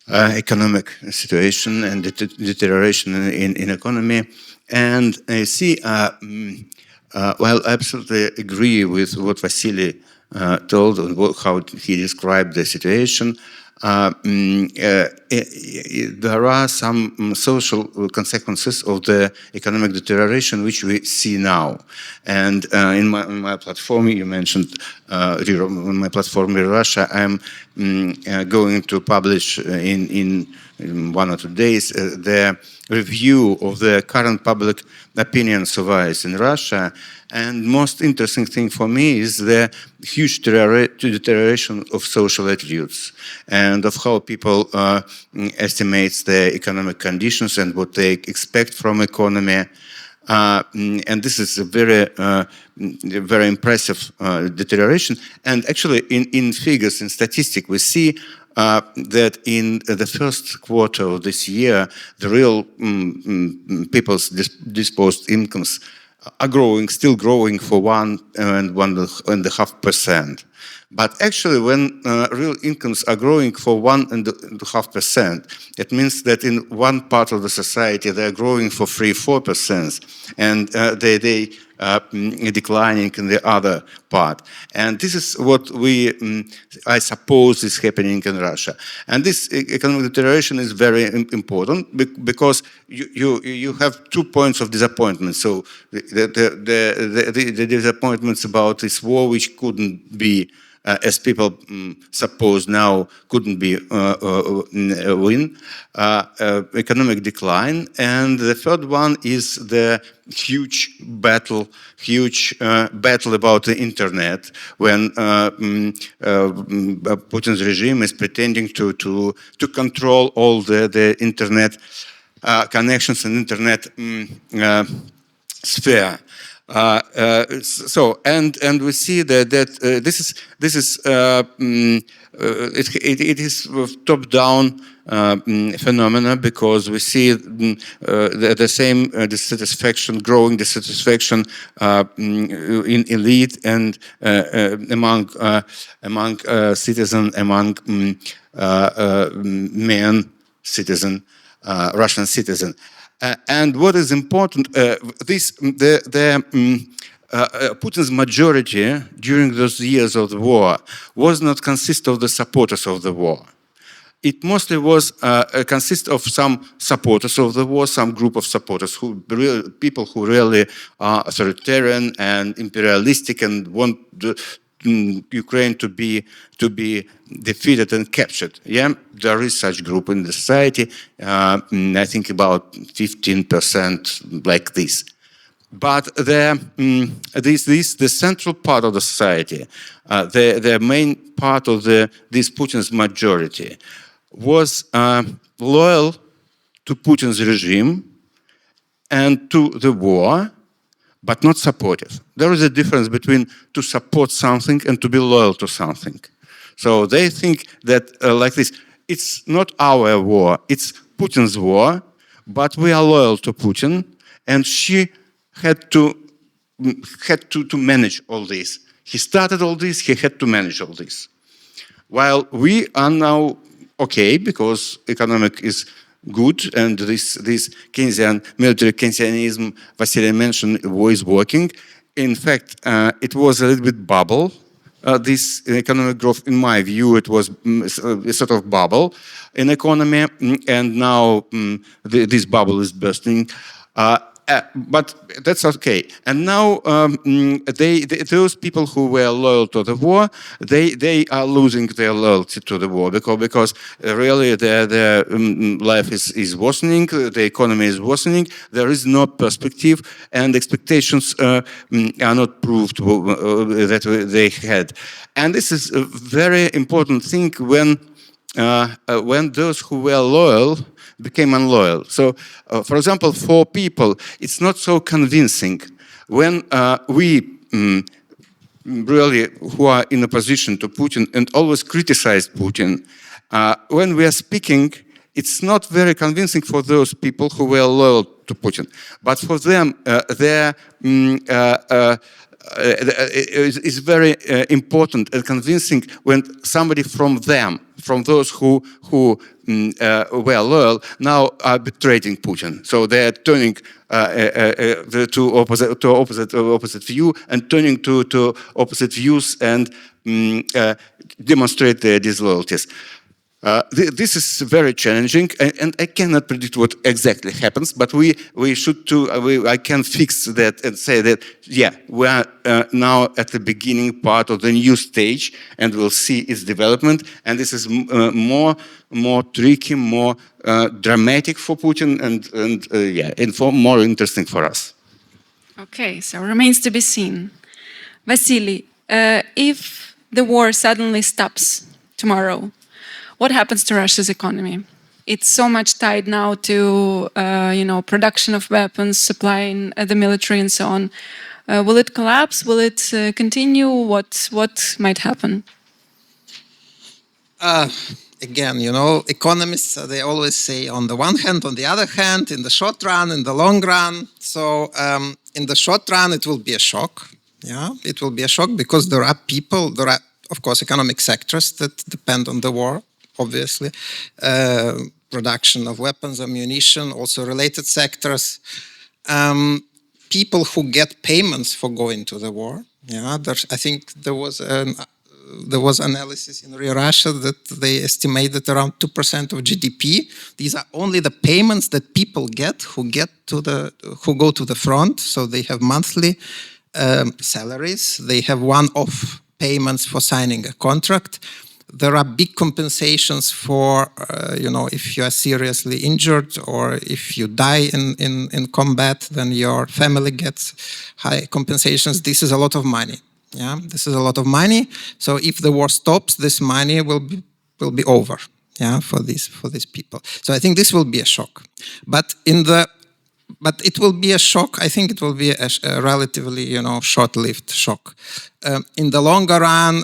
economic situation and deterioration in economy. And I see, well, I absolutely agree with what Vasily told and how he described the situation. There are some social consequences of the economic deterioration which we see now. And in my platform, you mentioned in my platform in Russia, I'm going to publish in 1 or 2 days the review of the current public opinion surveys in Russia. And most interesting thing for me is the huge deterioration of social attitudes and of how people estimate the economic conditions and what they expect from economy. And this is a very impressive deterioration. And actually, in figures, in statistics, we see that in the first quarter of this year, the real people's disposed incomes are growing, still growing for 1.5%. But actually, when real incomes are growing for 1.5%, it means that in one part of the society they are growing for 3-4%, and they are declining in the other part. And this is what I suppose is happening in Russia. And this economic deterioration is very important because you have 2 points of disappointment. So the disappointments about this war, which couldn't be as people suppose now, couldn't be win, economic decline, and the third one is the huge battle about the internet, when Putin's regime is pretending to control all the internet connections and internet sphere. So we see that it is top-down phenomena, because we see the same dissatisfaction, growing dissatisfaction in elite and among citizens, among men citizen, Russian citizen. And what is important, Putin's majority during those years of the war was not consist of the supporters of the war. It mostly was consist of some supporters of the war, some group of supporters, people who really are authoritarian and imperialistic and want Ukraine to be defeated and captured. Yeah, there is such group in the society. I think about 15% like this. But the central part of the society, the main part of this Putin's majority, was loyal to Putin's regime and to the war, but not supportive. There is a difference between to support something and to be loyal to something. So they think that like this, it's not our war, it's Putin's war, but we are loyal to Putin, and she had to manage all this. He started all this, he had to manage all this. While we are now okay, because economic is good, and this Keynesian, military Keynesianism Vasily mentioned is working. In fact, it was a little bit bubble. This economic growth, in my view, it was a sort of bubble in economy, and now this bubble is bursting. But that's okay. And now those people who were loyal to the war, they are losing their loyalty to the war because really their life is worsening, the economy is worsening, there is no perspective, and expectations are not proved that they had. And this is a very important thing when those who were loyal became unloyal. So, for example, for people, it's not so convincing when we really who are in opposition to Putin and always criticize Putin, when we are speaking, it's not very convincing for those people who were loyal to Putin. But for them, is very important and convincing when somebody from them, from those who were loyal, now are betraying Putin. So they are turning to opposite view and turning to opposite views and demonstrate their disloyalties. This is very challenging, and I cannot predict what exactly happens. But we should I can fix that and say that we are now at the beginning part of the new stage, and we'll see its development. And this is more tricky, more dramatic for Putin, and more interesting for us. Okay, so remains to be seen. Vasily, if the war suddenly stops tomorrow, what happens to Russia's economy? It's so much tied now to, production of weapons, supplying the military, and so on. Will it collapse? Will it continue? What might happen? Again, economists, they always say on the one hand, on the other hand, in the short run, in the long run. So in the short run, it will be a shock. Yeah, it will be a shock because there are, of course, economic sectors that depend on the war. Obviously, production of weapons, ammunition, also related sectors. People who get payments for going to the war. Yeah, I think there was analysis in Russia that they estimated around 2% of GDP. These are only the payments that people get who go to the front. So they have monthly salaries. They have one-off payments for signing a contract. There are big compensations for, if you are seriously injured or if you die in combat, then your family gets high compensations. This is a lot of money. Yeah, this is a lot of money. So if the war stops, this money will be over. Yeah, for these people. So I think this will be a shock. But it will be a shock. I think it will be a relatively, short-lived shock. In the longer run,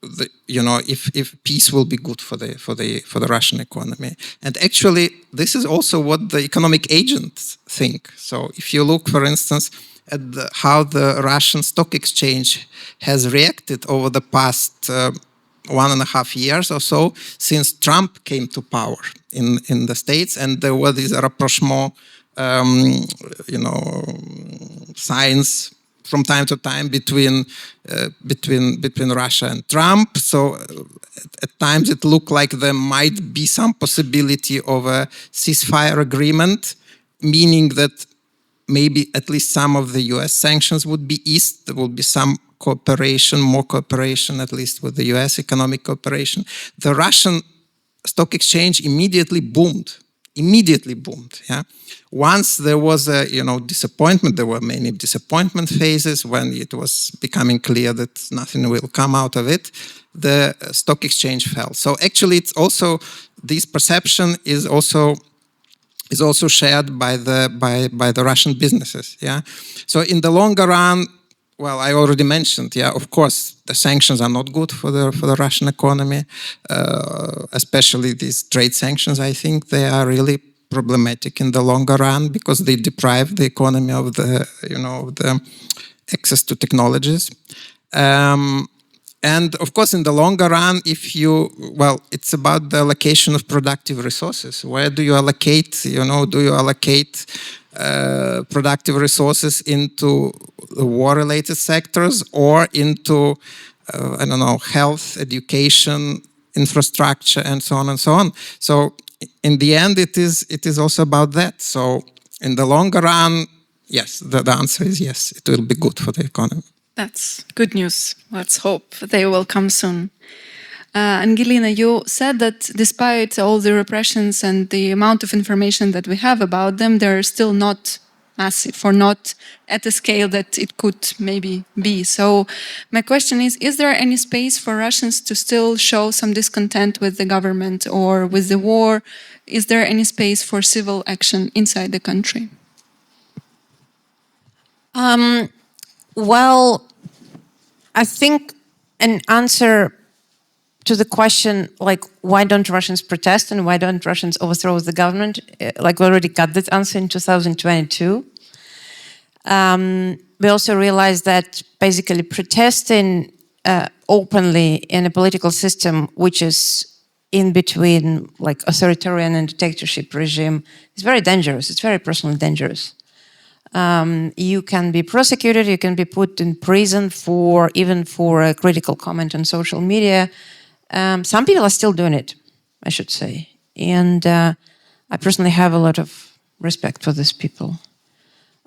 if peace will be good for the Russian economy. And actually, this is also what the economic agents think. So if you look, for instance, at how the Russian stock exchange has reacted over the past 1.5 years or so, since Trump came to power in the States, and there were these rapprochement, signs from time to time between Russia and Trump. So at times it looked like there might be some possibility of a ceasefire agreement, meaning that maybe at least some of the US sanctions would be eased. There would be some cooperation, more cooperation, at least with the US, economic cooperation. The Russian stock exchange immediately boomed. Yeah. Once there was a disappointment, there were many disappointment phases when it was becoming clear that nothing will come out of it. The stock exchange fell. So actually, it's also this perception is also is also shared by the Russian businesses. Yeah, so in the longer run, well, I already mentioned. Yeah, of course, the sanctions are not good for the Russian economy, especially these trade sanctions. I think they are really problematic in the longer run because they deprive the economy of the access to technologies. And of course, in the longer run, it's about the allocation of productive resources. Where do you allocate, do you allocate productive resources into war-related sectors or into, health, education, infrastructure, and so on and so on. So in the end, it is also about that. So in the longer run, yes, the answer is yes, it will be good for the economy. That's good news. Let's hope they will come soon. Angelina, you said that despite all the repressions and the amount of information that we have about them, they're still not massive or not at the scale that it could maybe be. So my question is there any space for Russians to still show some discontent with the government or with the war? Is there any space for civil action inside the country? Well, I think an answer to the question, like, why don't Russians protest and why don't Russians overthrow the government? Like, we already got that answer in 2022. We also realized that basically protesting openly in a political system which is in between, like, authoritarian and dictatorship regime is very dangerous. It's very personally dangerous. You can be prosecuted, you can be put in prison even for a critical comment on social media. Some people are still doing it, I should say. And I personally have a lot of respect for these people.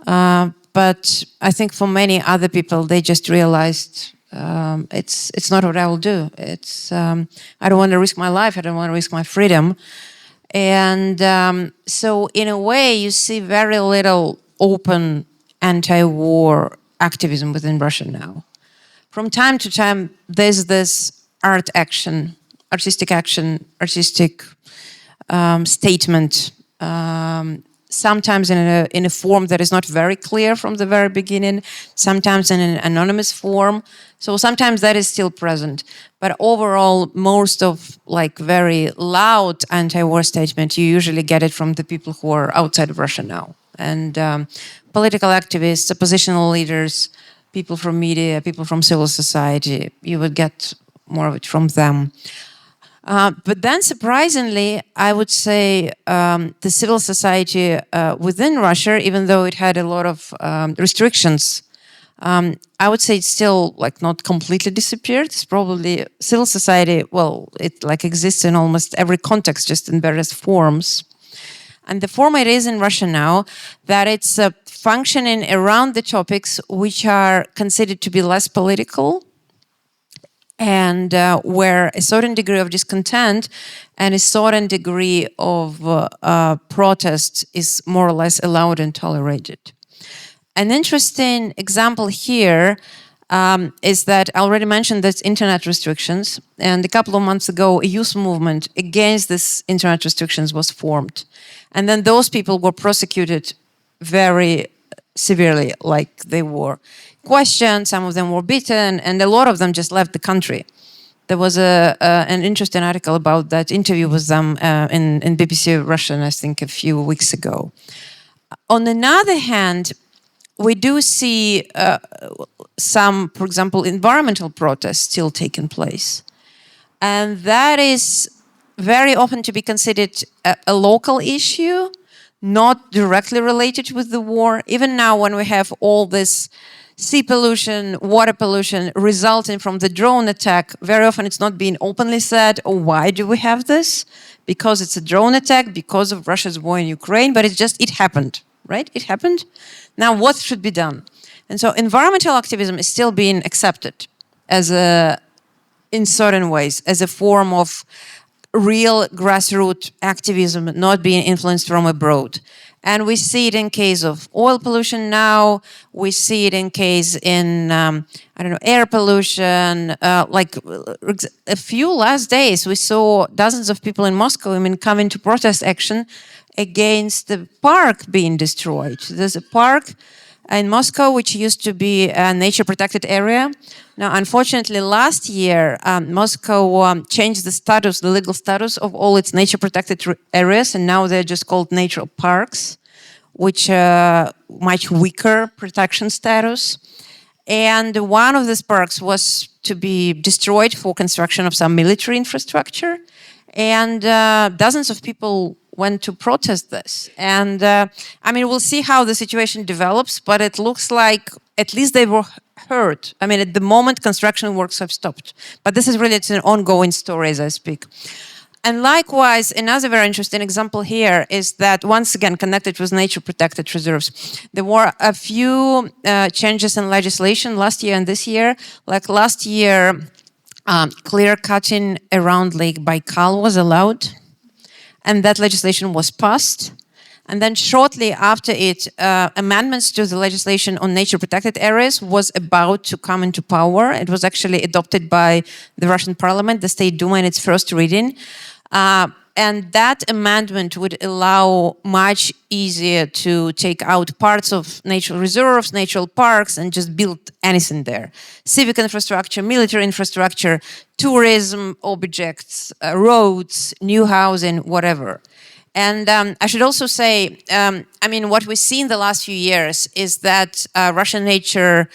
But I think for many other people, they just realized it's not what I will do. I don't want to risk my life, I don't want to risk my freedom. And so in a way, you see very little open anti-war activism within Russia now. From time to time, there's this artistic action, artistic statement, sometimes in a form that is not very clear from the very beginning, sometimes in an anonymous form. So sometimes that is still present. But overall, most of like very loud anti-war statement, you usually get it from the people who are outside of Russia now. And political activists, oppositional leaders, people from media, people from civil society, you would get more of it from them. But then surprisingly, I would say the civil society within Russia, even though it had a lot of restrictions, I would say it's still like not completely disappeared. It's probably civil society, well, it like exists in almost every context, just in various forms. And the form it is in Russia now, that it's functioning around the topics which are considered to be less political, and where a certain degree of discontent and a certain degree of protest is more or less allowed and tolerated. An interesting example here is that I already mentioned that internet restrictions, and a couple of months ago a youth movement against this internet restrictions was formed. And then those people were prosecuted very severely, like they were questioned, some of them were beaten, and a lot of them just left the country. There was an interesting article about that interview with them in BBC Russian, I think, a few weeks ago. On the other hand, we do see some, for example, environmental protests still taking place. And that is very often to be considered a local issue, not directly related with the war. Even now, when we have all this sea pollution, water pollution resulting from the drone attack, very often it's not being openly said, oh, why do we have this? Because it's a drone attack, because of Russia's war in Ukraine, but it happened, right? It happened. Now, what should be done? And so environmental activism is still being accepted in certain ways, as a form of real grassroots activism, not being influenced from abroad. And we see it in case of oil pollution now. We see it in case in, air pollution. Like a few last days, we saw dozens of people in Moscow come into protest action against the park being destroyed. There's a park in Moscow which used to be a nature protected area. Now, unfortunately, last year, Moscow changed the status, the legal status of all its nature protected areas, and now they're just called natural parks, which much weaker protection status. And one of these parks was to be destroyed for construction of some military infrastructure. And dozens of people went to protest this. And I mean, we'll see how the situation develops, but it looks like at least they were heard. I mean, at the moment, construction works have stopped. But this is really, it's an ongoing story as I speak. And likewise, another very interesting example here is that, once again, connected with nature protected reserves, there were a few changes in legislation last year and this year. Like last year, clear cutting around Lake Baikal was allowed, and that legislation was passed. And then shortly after it, amendments to the legislation on nature protected areas was about to come into power. It was actually adopted by the Russian parliament, the State Duma, in its first reading. And that amendment would allow much easier to take out parts of natural reserves, natural parks, and just build anything there. Civic infrastructure, military infrastructure, tourism objects, roads, new housing, whatever. And I should also say, I mean, what we see in the last few years is that Russian nature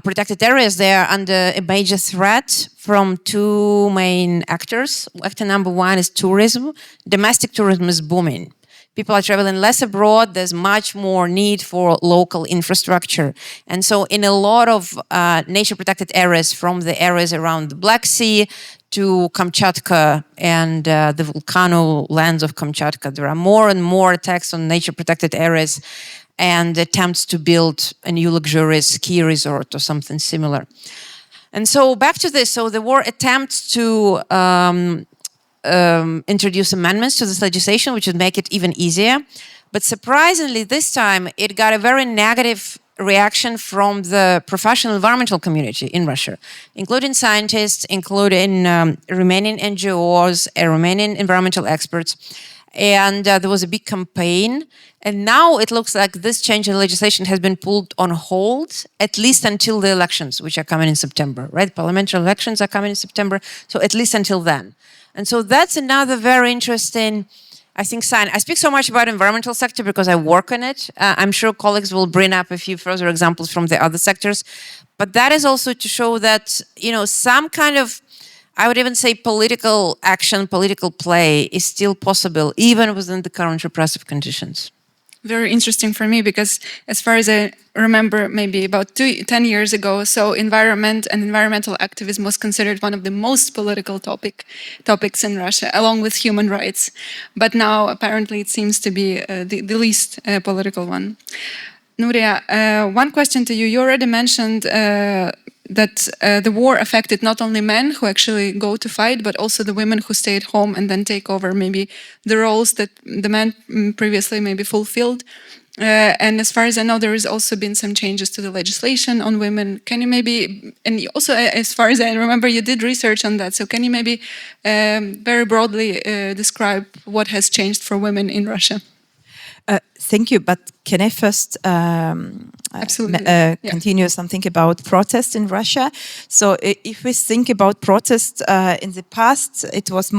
protected areas, they are under a major threat from two main actors. Actor number one is tourism. Domestic tourism is booming. People are traveling less abroad. There's much more need for local infrastructure. And so in a lot of nature protected areas, from the areas around the Black Sea to Kamchatka and the volcano lands of Kamchatka, there are more and more attacks on nature protected areas and attempts to build a new luxurious ski resort or something similar. And so back to this, so there were attempts to introduce amendments to this legislation, which would make it even easier. But surprisingly, this time, it got a very negative reaction from the professional environmental community in Russia, including scientists, including Romanian NGOs, Romanian environmental experts. And there was a big campaign. And now it looks like this change in legislation has been pulled on hold, at least until the elections, which are coming in September, right? Parliamentary elections are coming in September, so at least until then. And so that's another very interesting, I think, sign. I speak so much about environmental sector because I work on it. I'm sure colleagues will bring up a few further examples from the other sectors. But that is also to show that, you know, some kind of, I would even say, political action, political play is still possible, even within the current repressive conditions. Very interesting for me, because as far as I remember, maybe about 10 years ago, so environment and environmental activism was considered one of the most political topics in Russia, along with human rights. But now apparently it seems to be the least political one. Nuria, one question to you. You already mentioned that the war affected not only men who actually go to fight, but also the women who stay at home and then take over maybe the roles that the men previously maybe fulfilled. And as far as I know, there has also been some changes to the legislation on women. Can you maybe, and also as far as I remember, you did research on that. So can you maybe very broadly describe what has changed for women in Russia? Thank you, but can I first continue something about protest in Russia? So if we think about protest in the past, it was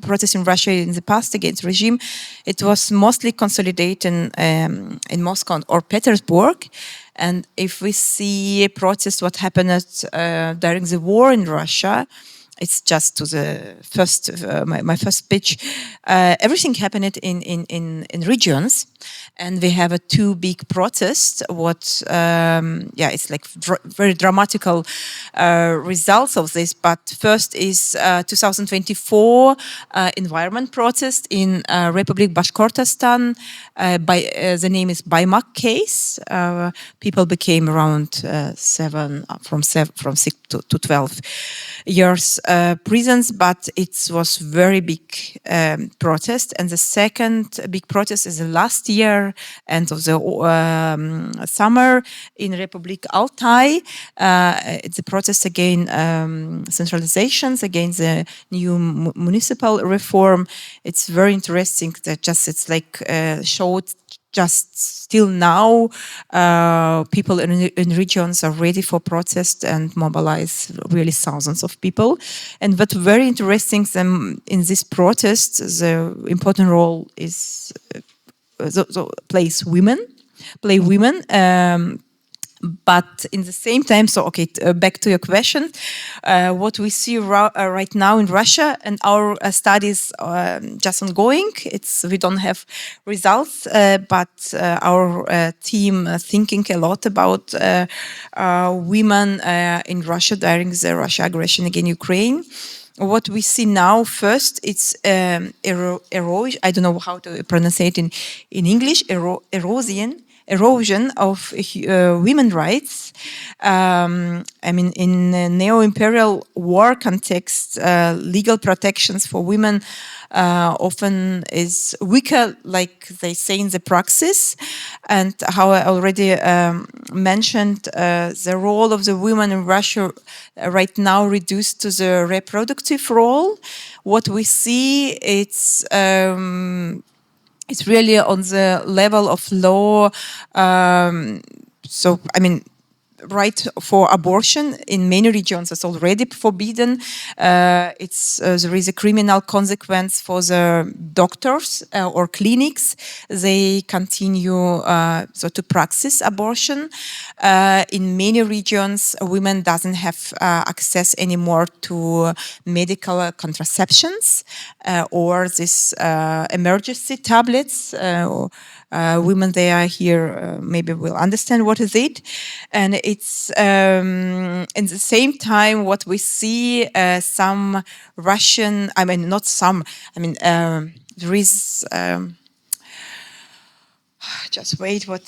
protest in Russia in the past against regime. It was mostly consolidated in Moscow or Petersburg. And if we see protest, what happened during the war in Russia, it's just to the first my first speech. Everything happened in regions, and we have two big protests. It's like very dramatical results of this. But first is 2024 environment protest in Republic Bashkortostan. The name is Baymak case. People became around from 6 to 12 years prisons, but it was very big protest. And the second big protest is the last year, end of the summer in Republic Altai. It's a protest against centralizations, against the new municipal reform. It's very interesting that just it's like showed just still now, people in regions are ready for protest and mobilize really thousands of people. And what very interesting in this protest, the important role is play women. But in the same time, so okay, back to your question, what we see right now in Russia, and our studies just ongoing. We don't have results, but our team thinking a lot about women in Russia during the Russia aggression against Ukraine. What we see now, first, it's erosion. I don't know how to pronounce it in English. Erosion of women's rights. I mean, in neo-imperial war context, legal protections for women often is weaker, like they say in the praxis. And how I already mentioned, the role of the women in Russia right now reduced to the reproductive role. What we see, it's really on the level of law. So, I mean, right for abortion in many regions is already forbidden. There is a criminal consequence for the doctors or clinics. They continue to practice abortion. In many regions, women doesn't have access anymore to medical contraceptions or these emergency tablets. Women they are here maybe will understand what is it, and it's in the same time what we see some Russian, I mean not some, I mean there is just wait what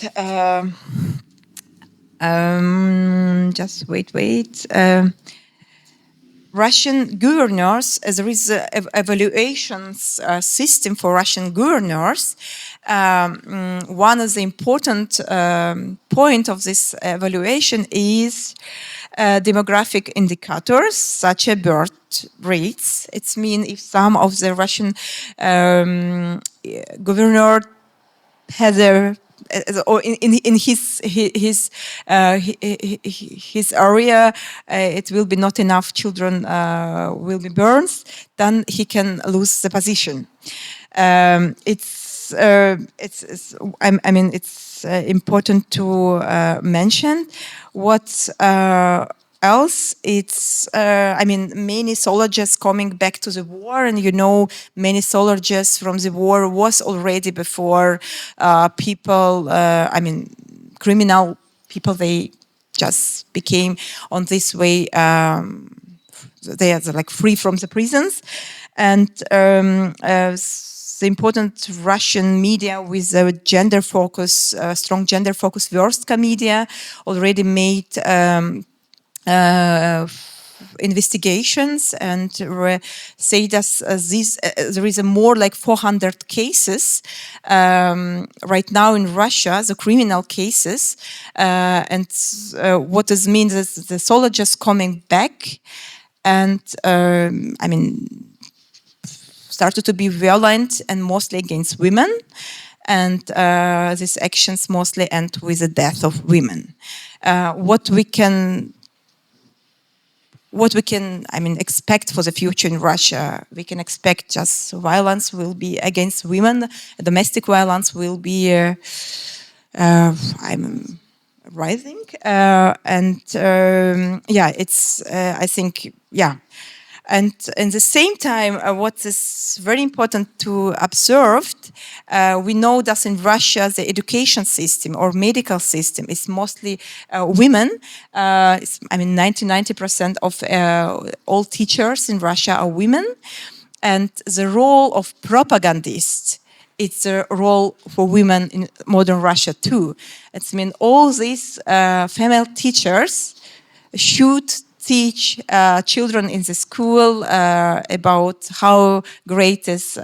just wait. Russian governors, there is an evaluations system for Russian governors. One of the important point of this evaluation is demographic indicators such as birth rates. It means if some of the Russian governor has a or in his area, it will be not enough children will be born, then he can lose the position. I mean, it's important to mention what else. It's I mean, many soldiers coming back to the war, and you know, many soldiers from the war was already before people. I mean, criminal people. They just became on this way. They are like free from the prisons, and the important Russian media with a gender focus, strong gender focus, Verstka media already made. Investigations and say that there is a more like 400 cases right now in Russia, the criminal cases, and what this means is the soldiers coming back and I mean started to be violent and mostly against women, and these actions mostly end with the death of women. What we can, I mean, expect for the future in Russia, we can expect just violence will be against women, domestic violence will be I'm rising, and yeah, it's I think yeah. And at the same time, what is very important to observe, we know that in Russia, the education system or medical system is mostly women. I mean, 90% of all teachers in Russia are women. And the role of propagandists, it's a role for women in modern Russia too. It's mean all these female teachers should teach children in the school about how great is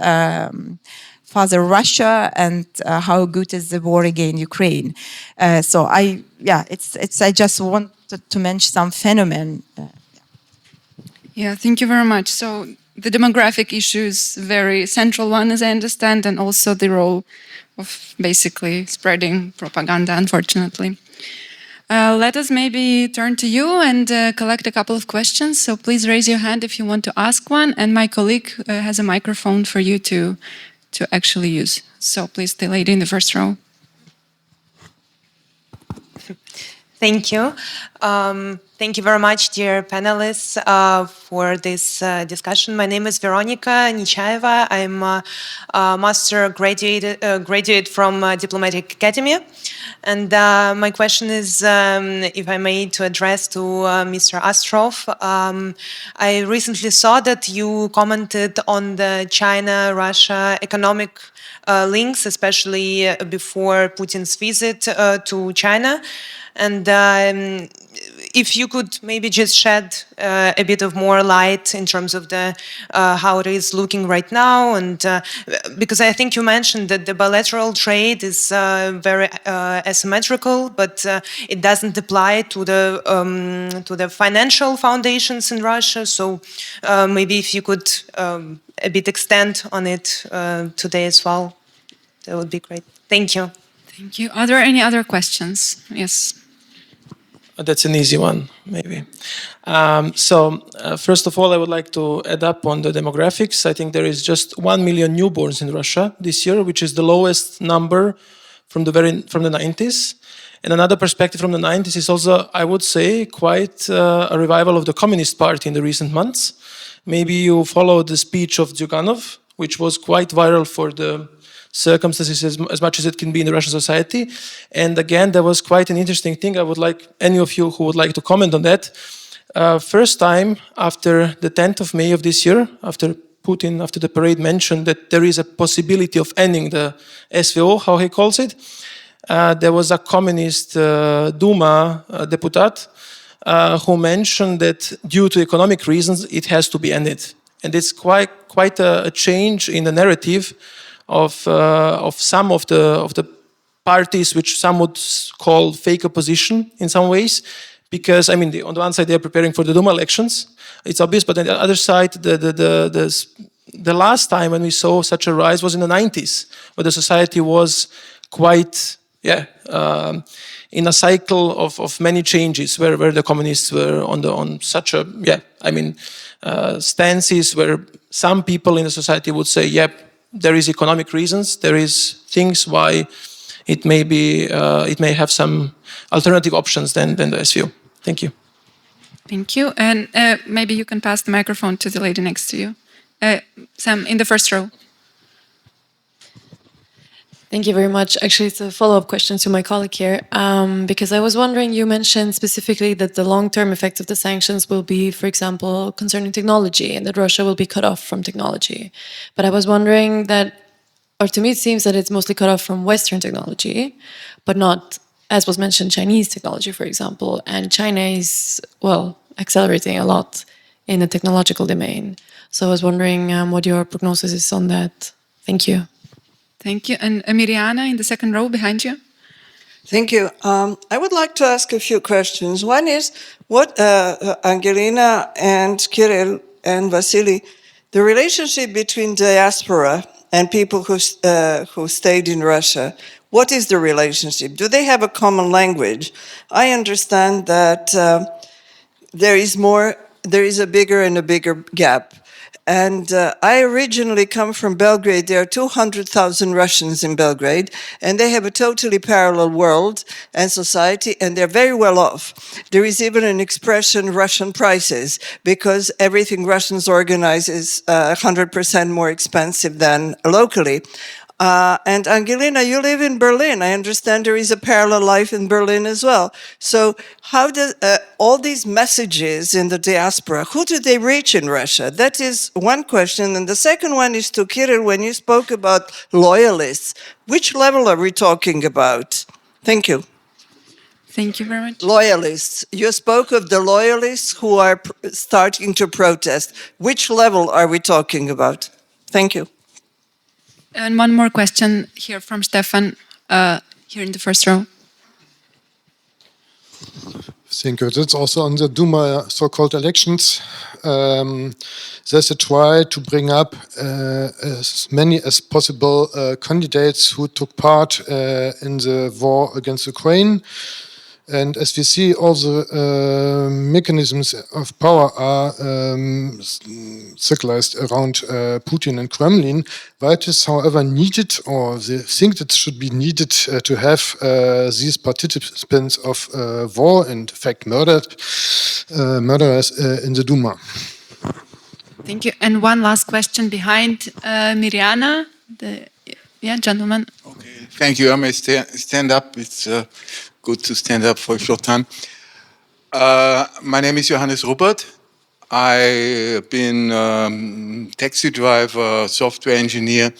Father Russia and how good is the war against Ukraine. So I just wanted to mention some phenomenon. Yeah, thank you very much. So the demographic issue is a very central one, as I understand, and also the role of basically spreading propaganda, unfortunately. Let us maybe turn to you and collect a couple of questions. So please raise your hand if you want to ask one, and my colleague has a microphone for you to actually use. So please, the lady in the first row. Thank you. Thank you very much, dear panelists, for this discussion. My name is Veronica Nichaeva. I'm a master graduate from Diplomatic Academy. And my question is, if I may, to address to Mr. Astrov. I recently saw that you commented on the China-Russia economic links, especially before Putin's visit to China. And if you could maybe just shed a bit of more light in terms of the how it is looking right now, and because I think you mentioned that the bilateral trade is very asymmetrical, but it doesn't apply to the financial foundations in Russia. So maybe if you could a bit extend on it today as well, that would be great. Thank you. Thank you. Are there any other questions? Yes. That's an easy one, maybe. First of all, I would like to add up on the demographics. I think there is just 1 million newborns in Russia this year, which is the lowest number from the 90s. And another perspective from the 90s is also, I would say, quite a revival of the Communist Party in the recent months. Maybe you followed the speech of Zyuganov, which was quite viral for the circumstances as much as it can be in the Russian society. And again, there was quite an interesting thing. I would like any of you who would like to comment on that. First time after the 10th of May of this year, after Putin, after the parade, mentioned that there is a possibility of ending the SVO, how he calls it, there was a communist Duma deputat who mentioned that due to economic reasons, it has to be ended. And it's quite a change in the narrative of some of the parties, which some would call fake opposition in some ways, because I mean, on the one side they are preparing for the Duma elections, it's obvious, but on the other side, the last time when we saw such a rise was in the 90s, where the society was quite in a cycle of many changes, where the communists were on such a stances where some people in the society would say, yep. There is economic reasons. There is things why it may have some alternative options than the SVO. Thank you. Thank you. And maybe you can pass the microphone to the lady next to you. Sam, in the first row. Thank you very much. Actually, it's a follow-up question to my colleague here, because I was wondering, you mentioned specifically that the long-term effects of the sanctions will be, for example, concerning technology, and that Russia will be cut off from technology. But I was wondering that, or to me it seems that it's mostly cut off from Western technology, but not, as was mentioned, Chinese technology, for example. And China is, well, accelerating a lot in the technological domain. So I was wondering what your prognosis is on that. Thank you. Thank you. And Miriana in the second row behind you. Thank you. I would like to ask a few questions. One is, what Angelina and Kirill and Vasily, the relationship between diaspora and people who stayed in Russia, what is the relationship? Do they have a common language? I understand that there is a bigger and a bigger gap. And I originally come from Belgrade. There are 200,000 Russians in Belgrade, and they have a totally parallel world and society, and they're very well off. There is even an expression, Russian prices, because everything Russians organize is 100% more expensive than locally. And Angelina, you live in Berlin. I understand there is a parallel life in Berlin as well. So how do all these messages in the diaspora, who do they reach in Russia? That is one question. And the second one is to Kirill, when you spoke about loyalists, which level are we talking about? Thank you. Thank you very much. Loyalists. You spoke of the loyalists who are starting to protest. Which level are we talking about? Thank you. And one more question here from Stefan, here in the first row. Thank you. That's also on the Duma so-called elections. There's a try to bring up as many as possible candidates who took part in the war against Ukraine. And as we see, all the mechanisms of power are circularized around Putin and Kremlin. Why it is, however, needed, or they think it should be needed to have these participants of war, and in fact murderers in the Duma. Thank you. And one last question behind Mirjana, the gentleman. Okay, thank you. I may stand up. It's good to stand up for a short time. My name is Johannes Ruppert. I've been taxi driver, software engineer,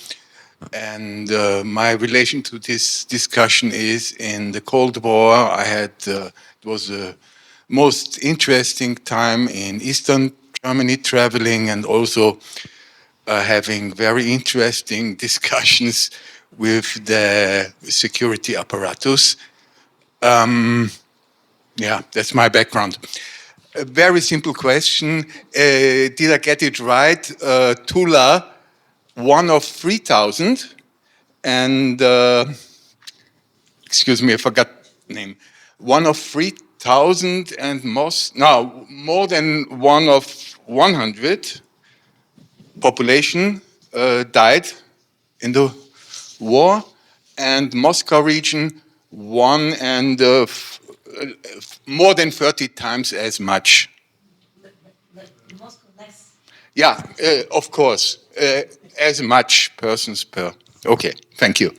and my relation to this discussion is in the Cold War. It was the most interesting time in Eastern Germany, traveling and also having very interesting discussions with the security apparatus. Yeah, that's my background. A very simple question. Did I get it right? Tula, one of 3,000, and excuse me, I forgot the name. One of 3,000 and more than one of 100 population died in the war, and Moscow region one and more than 30 times as much. Moscow less. Yeah, of course, as much persons per. Okay, thank you.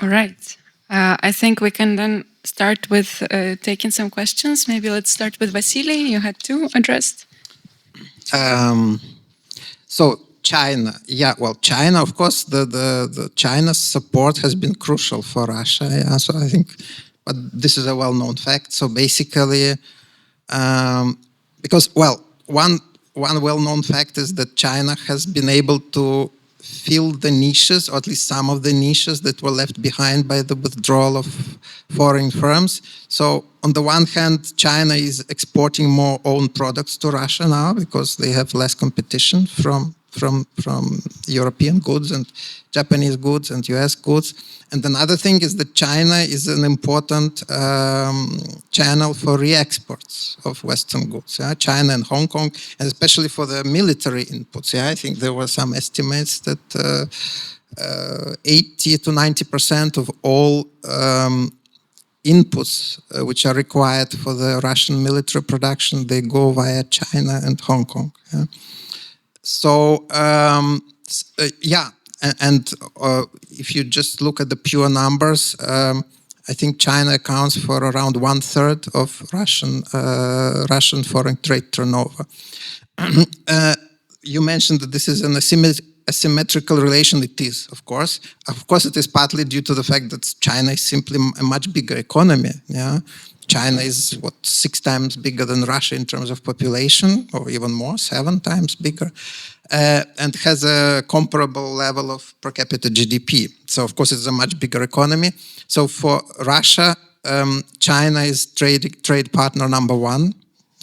All right. I think we can then start with taking some questions. Maybe let's start with Vasily. You had two addressed. So China, China, of course, the China's support has been crucial for Russia. Yeah, so I think, but this is a well-known fact. So basically, because one well-known fact is that China has been able to fill the niches, or at least some of the niches that were left behind by the withdrawal of foreign firms. So on the one hand, China is exporting more own products to Russia now because they have less competition from European goods and Japanese goods and US goods. And another thing is that China is an important channel for re-exports of Western goods. Yeah? China and Hong Kong, and especially for the military inputs. Yeah? I think there were some estimates that 80 to 90% of all inputs which are required for the Russian military production, they go via China and Hong Kong. Yeah? So, if you just look at the pure numbers, I think China accounts for around 1/3 of Russian foreign trade turnover. You mentioned that this is an asymmetrical relation. It is, of course. Of course, it is partly due to the fact that China is simply a much bigger economy. Yeah. China is, 6 times bigger than Russia in terms of population, or even more, 7 times bigger, and has a comparable level of per capita GDP. So, of course, it's a much bigger economy. So, for Russia, China is trade partner number 1.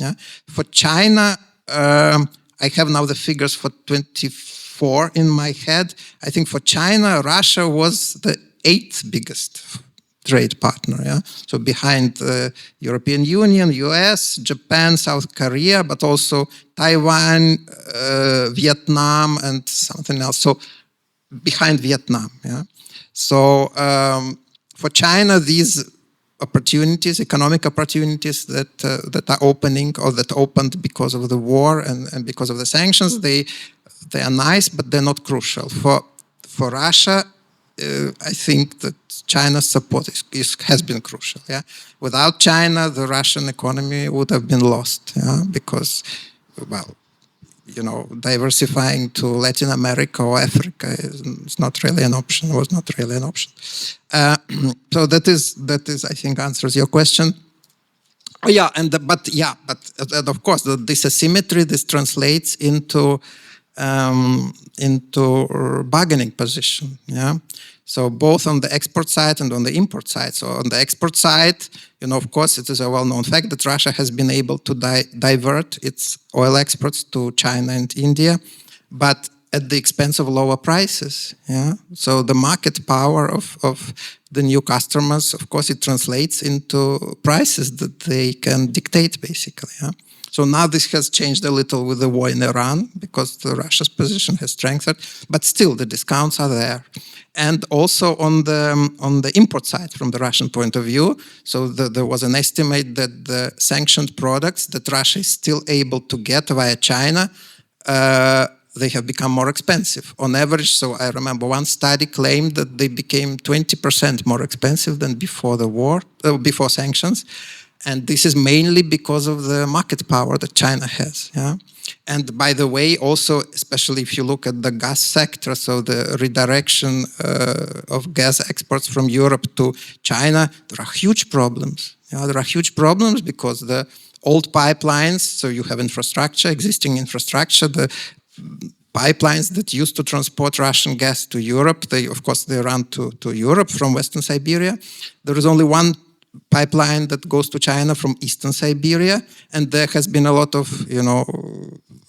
Yeah? For China, I have now the figures for 24 in my head. I think for China, Russia was the 8th biggest trade partner, yeah. So behind the European Union, US, Japan, South Korea, but also Taiwan, Vietnam, and something else. So behind Vietnam, yeah. So for China, these opportunities, economic opportunities that are opening or that opened because of the war and because of the sanctions, they are nice, but they're not crucial. For Russia, I think that China's support has been crucial. Yeah, without China, the Russian economy would have been lost. Yeah, because diversifying to Latin America or Africa is not really an option. Was not really an option. So that is, I think, answers your question. Oh, yeah, but of course, this asymmetry, this translates into bargaining position. Yeah. So both on the export side and on the import side. So on the export side, of course, it is a well-known fact that Russia has been able to divert its oil exports to China and India, but at the expense of lower prices. Yeah. So the market power of the new customers, of course, it translates into prices that they can dictate, basically. Yeah. So now this has changed a little with the war in Iran because Russia's position has strengthened, but still the discounts are there. And also on the import side, from the Russian point of view, so there was an estimate that the sanctioned products that Russia is still able to get via China, they have become more expensive on average. So I remember one study claimed that they became 20% more expensive than before the war, before sanctions. And this is mainly because of the market power that China has. Yeah? And by the way, also, especially if you look at the gas sector, so the redirection of gas exports from Europe to China, there are huge problems. There are huge problems because the old pipelines, so you have infrastructure, existing infrastructure, the pipelines that used to transport Russian gas to Europe, they run to Europe from Western Siberia. There is only one pipeline that goes to China from Eastern Siberia, and there has been a lot of,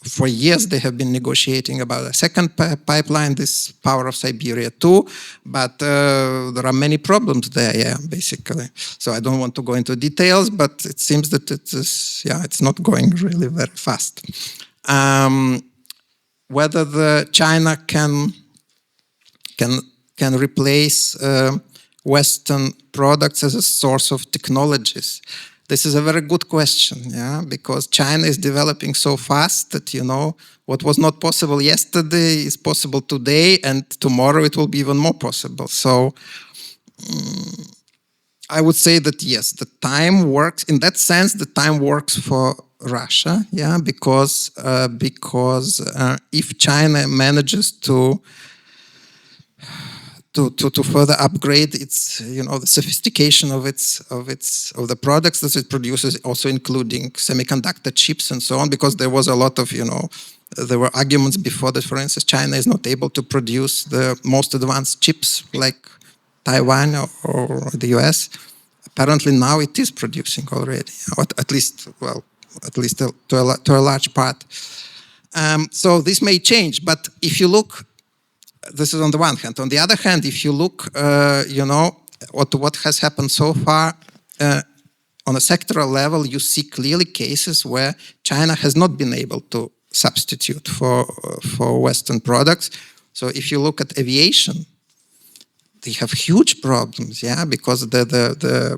for years they have been negotiating about a second pipeline, this Power of Siberia 2, but there are many problems there, basically. So I don't want to go into details, but it seems that it's not going really very fast. Whether the China can replace Western products as a source of technologies? This is a very good question, because China is developing so fast that, what was not possible yesterday is possible today, and tomorrow it will be even more possible. So I would say that yes, the time works. In that sense, the time works for Russia, because if China manages to further upgrade its, the sophistication of the products that it produces, also including semiconductor chips and so on, because there was a lot of, there were arguments before that, for instance, China is not able to produce the most advanced chips like Taiwan or the US. Apparently now it is producing already, or at least to a large part. So this may change, but if you look, this is on the one hand. On the other hand, if you look, what has happened so far on a sectoral level, you see clearly cases where China has not been able to substitute for Western products. So if you look at aviation, they have huge problems, because the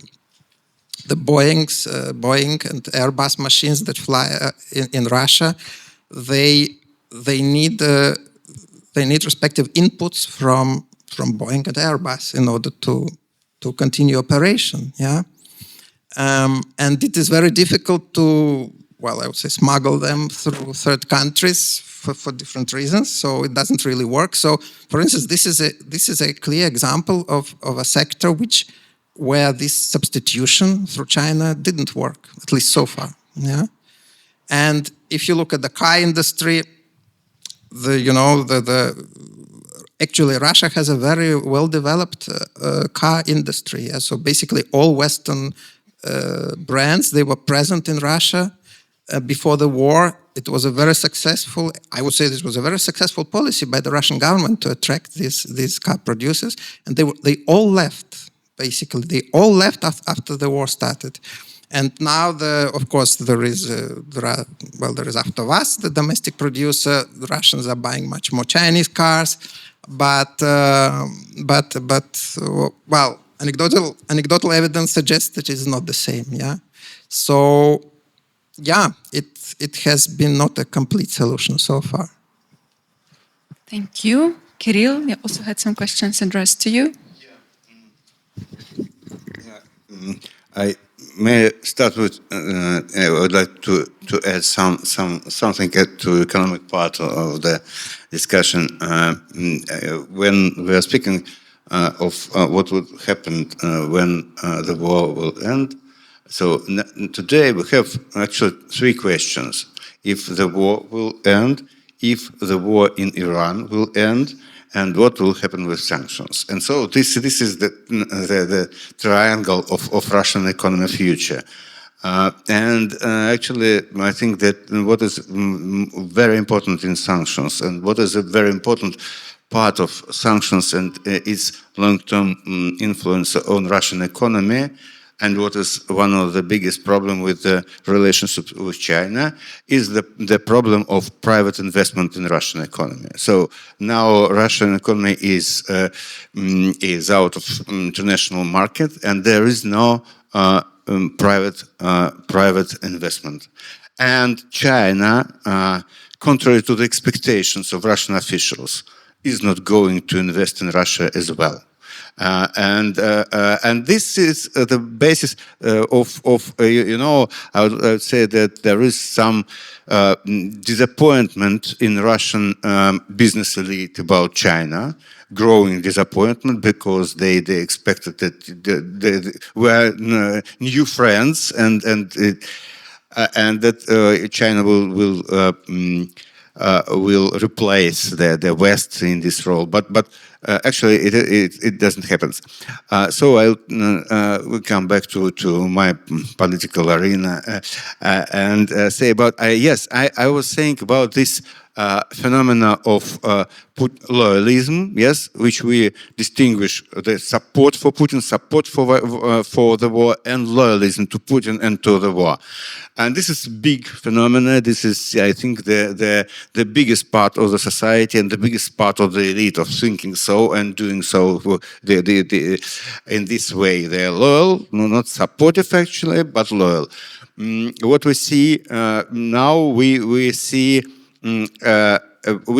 Boeing and Airbus machines that fly in Russia, they need respective inputs from Boeing and Airbus in order to continue operation. And it is very difficult to, I would say, smuggle them through third countries for different reasons. So it doesn't really work. So, for instance, this is a clear example of a sector where this substitution through China didn't work, at least so far. And if you look at the car industry, actually Russia has a very well-developed car industry. So basically all Western brands, they were present in Russia before the war. It was a very successful, I would say this was a very successful policy by the Russian government to attract these car producers, and they all left, basically. They all left after the war started. And now, of course, there is AvtoVAZ, the domestic producer. The Russians are buying much more Chinese cars, but anecdotal evidence suggests that it's not the same. So, it has been not a complete solution so far. Thank you, Kirill. We also had some questions addressed to you. may I start with, I would like to add something to economic part of the discussion. When we are speaking of what would happen when the war will end, so today we have actually three questions. If the war will end, if the war in Iran will end, and what will happen with sanctions. And so this is the triangle of Russian economy future. Actually, I think that what is very important in sanctions and what is a very important part of sanctions and its long-term influence on Russian economy, and what is one of the biggest problems with the relationship with China is the problem of private investment in Russian economy. So now Russian economy is out of international market, and there is no private investment. And China, contrary to the expectations of Russian officials, is not going to invest in Russia as well. And this is the basis of I would say that there is some disappointment in Russian business elite about China, growing disappointment because they expected that they were new friends and that China will replace the West in this role, but actually it doesn't happen. So I'll come back to my political arena and say about yes, I was saying about this phenomena of loyalism, yes, which we distinguish the support for Putin, support for the war, and loyalism to Putin and to the war. And this is big phenomena. This is, I think, the biggest part of the society and the biggest part of the elite of thinking so and doing so in this way. They are loyal, not supportive actually, but loyal. What we see now, we see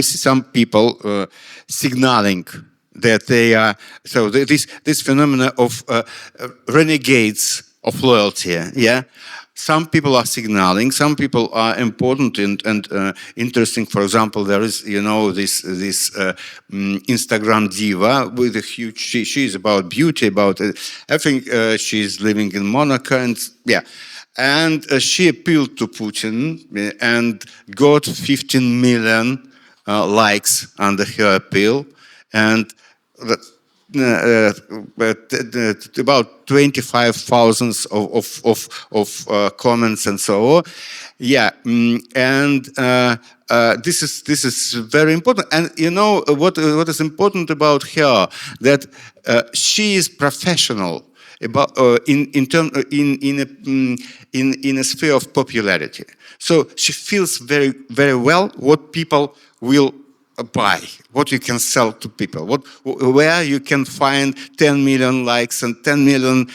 some people signaling that they are, so this phenomena of renegades of loyalty, yeah. Some people are signaling, some people are important and interesting. For example, there is, this Instagram diva with a huge, she is about beauty, about, I think she's living in Monaco, and yeah. And she appealed to Putin and got 15 million likes under her appeal, and about 25,000 of comments and so on. Yeah, and this is very important. And what is important about her, that she is professional about in a sphere of popularity. So she feels very, very well what people will buy, what you can sell to people, where you can find 10 million likes and 10 million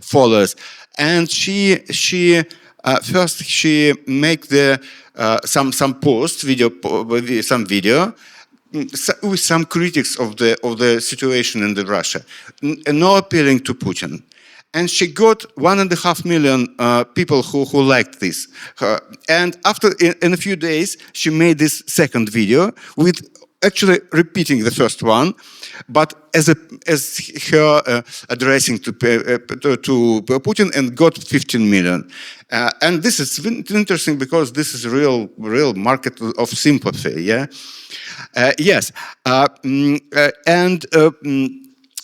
followers. And she first she make some post video, some video with some critics of the situation in Russia, no appealing to Putin. And she got 1.5 million people who liked this. And after, in a few days, she made this second video with actually repeating the first one, but as her addressing to Putin, and got 15 million. And this is interesting because this is real market of sympathy. Yeah. Yes.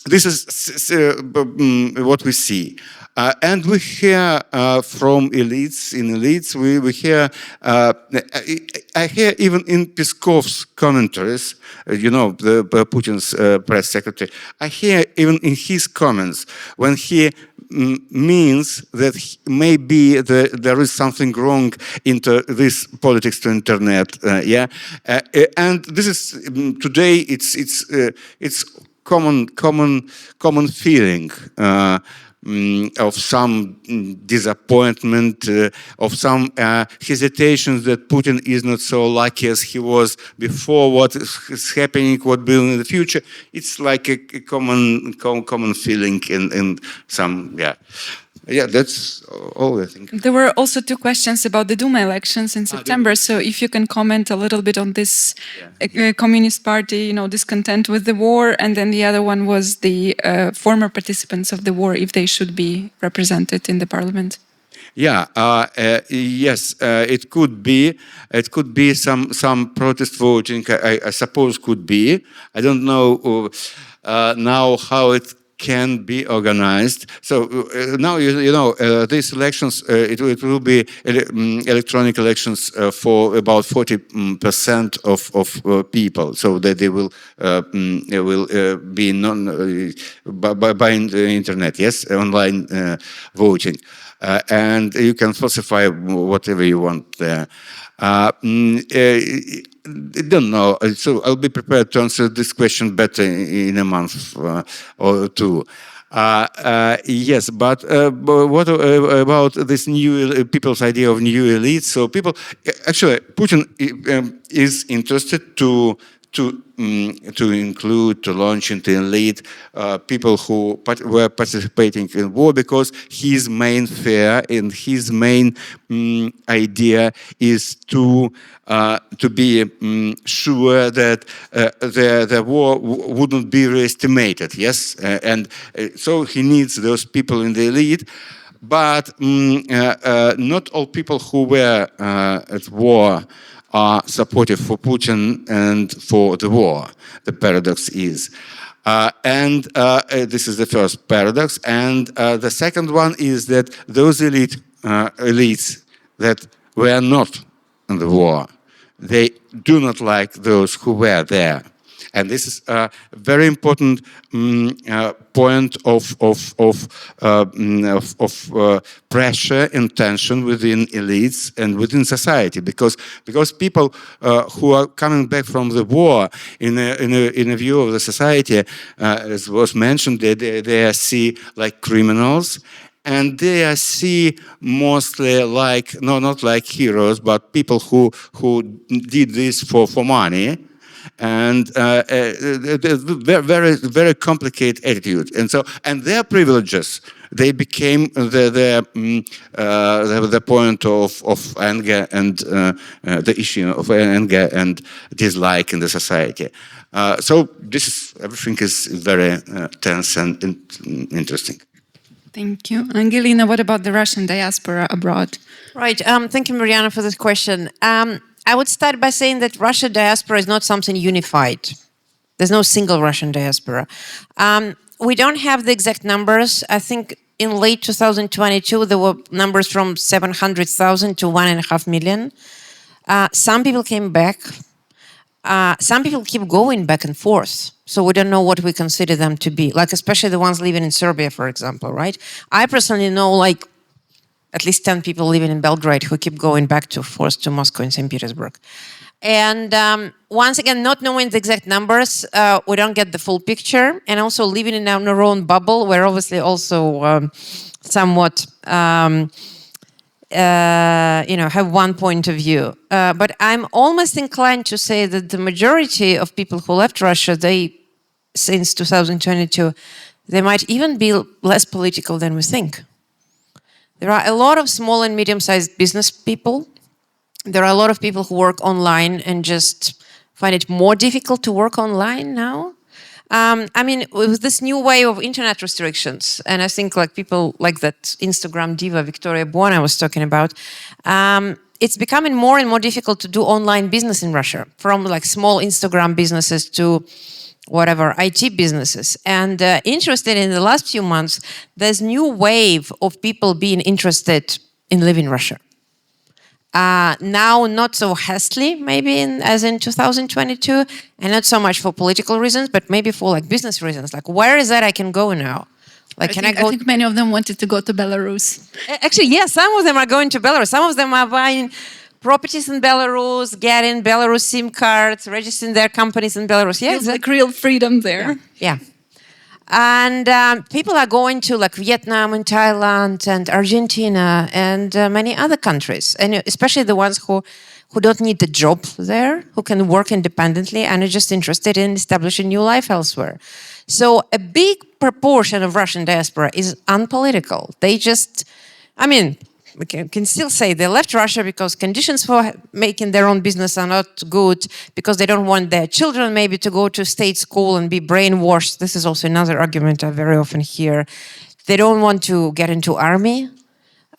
This is what we see. And we hear from elites, we hear, I hear even in Peskov's commentaries, the Putin's press secretary, I hear even in his comments when he means that maybe there is something wrong into this politics to internet, yeah, and this is today it's common feeling of some disappointment, of some hesitations that Putin is not so lucky as he was before. What is happening, what will in the future? It's like a common feeling in some, yeah. Yeah, that's all I think. There were also two questions about the Duma elections in September. So if you can comment a little bit on this Communist Party, discontent with the war, and then the other one was the former participants of the war, if they should be represented in the parliament. Yeah, yes, it could be. It could be some protest voting. I suppose could be. I don't know now how it can be organized. So now these elections. It will be electronic elections for about 40% of people. So that they will be by the internet. Yes, online voting. And you can falsify whatever you want there. I don't know. So I'll be prepared to answer this question better in a month or two. Yes, but what about this new people's idea of new elites? So people, actually, Putin is interested to include, to launch into elite people who were participating in war, because his main fear and his main idea is to be sure that the war wouldn't be reestimated. Yes, and so he needs those people in the elite. But not all people who were at war are supportive for Putin and for the war. The paradox is. And this is the first paradox. And the second one is that those elites that were not in the war, they do not like those who were there. And this is a very important point of pressure and tension within elites and within society, because people who are coming back from the war in a view of the society, as was mentioned, they are seen like criminals. And they are seen mostly like, not like heroes, but people who did this for money. And very, very complicated attitude, and their privileges, they became the point of anger and the issue of anger and dislike in the society. So everything is very tense and interesting. Thank you. Angelina, what about the Russian diaspora abroad? Right. Thank you, Mariana, for this question. I would start by saying that Russian diaspora is not something unified. There's no single Russian diaspora. We don't have the exact numbers. I think in late 2022, there were numbers from 700,000 to 1.5 million. Some people came back. Some people keep going back and forth. So we don't know what we consider them to be, like especially the ones living in Serbia, for example, right? I personally know at least 10 people living in Belgrade who keep going back to forth to Moscow and St. Petersburg. And once again, not knowing the exact numbers, we don't get the full picture. And also living in our own bubble, we're obviously also somewhat, have one point of view. But I'm almost inclined to say that the majority of people who left Russia, since 2022, they might even be less political than we think. There are a lot of small and medium-sized business people. There are a lot of people who work online and just find it more difficult to work online now. With this new wave of internet restrictions, and I think people like that Instagram diva Victoria Buona was talking about, it's becoming more and more difficult to do online business in Russia, from small Instagram businesses to whatever, IT businesses. And interested in the last few months, there's new wave of people being interested in living in Russia. Now, not so hastily, maybe as in 2022, and not so much for political reasons, but maybe for business reasons. Where is that I can go now? I think many of them wanted to go to Belarus. Actually, yes, some of them are going to Belarus. Some of them are buying properties in Belarus, getting Belarus SIM cards, registering their companies in Belarus. Yeah, it's real freedom there. Yeah. And people are going to Vietnam and Thailand and Argentina and many other countries, and especially the ones who who don't need a job there, who can work independently and are just interested in establishing new life elsewhere. So a big proportion of Russian diaspora is unpolitical. They just, I mean, we can still say they left Russia because conditions for making their own business are not good, because they don't want their children maybe to go to state school and be brainwashed. This is also another argument I very often hear. They don't want to get into army.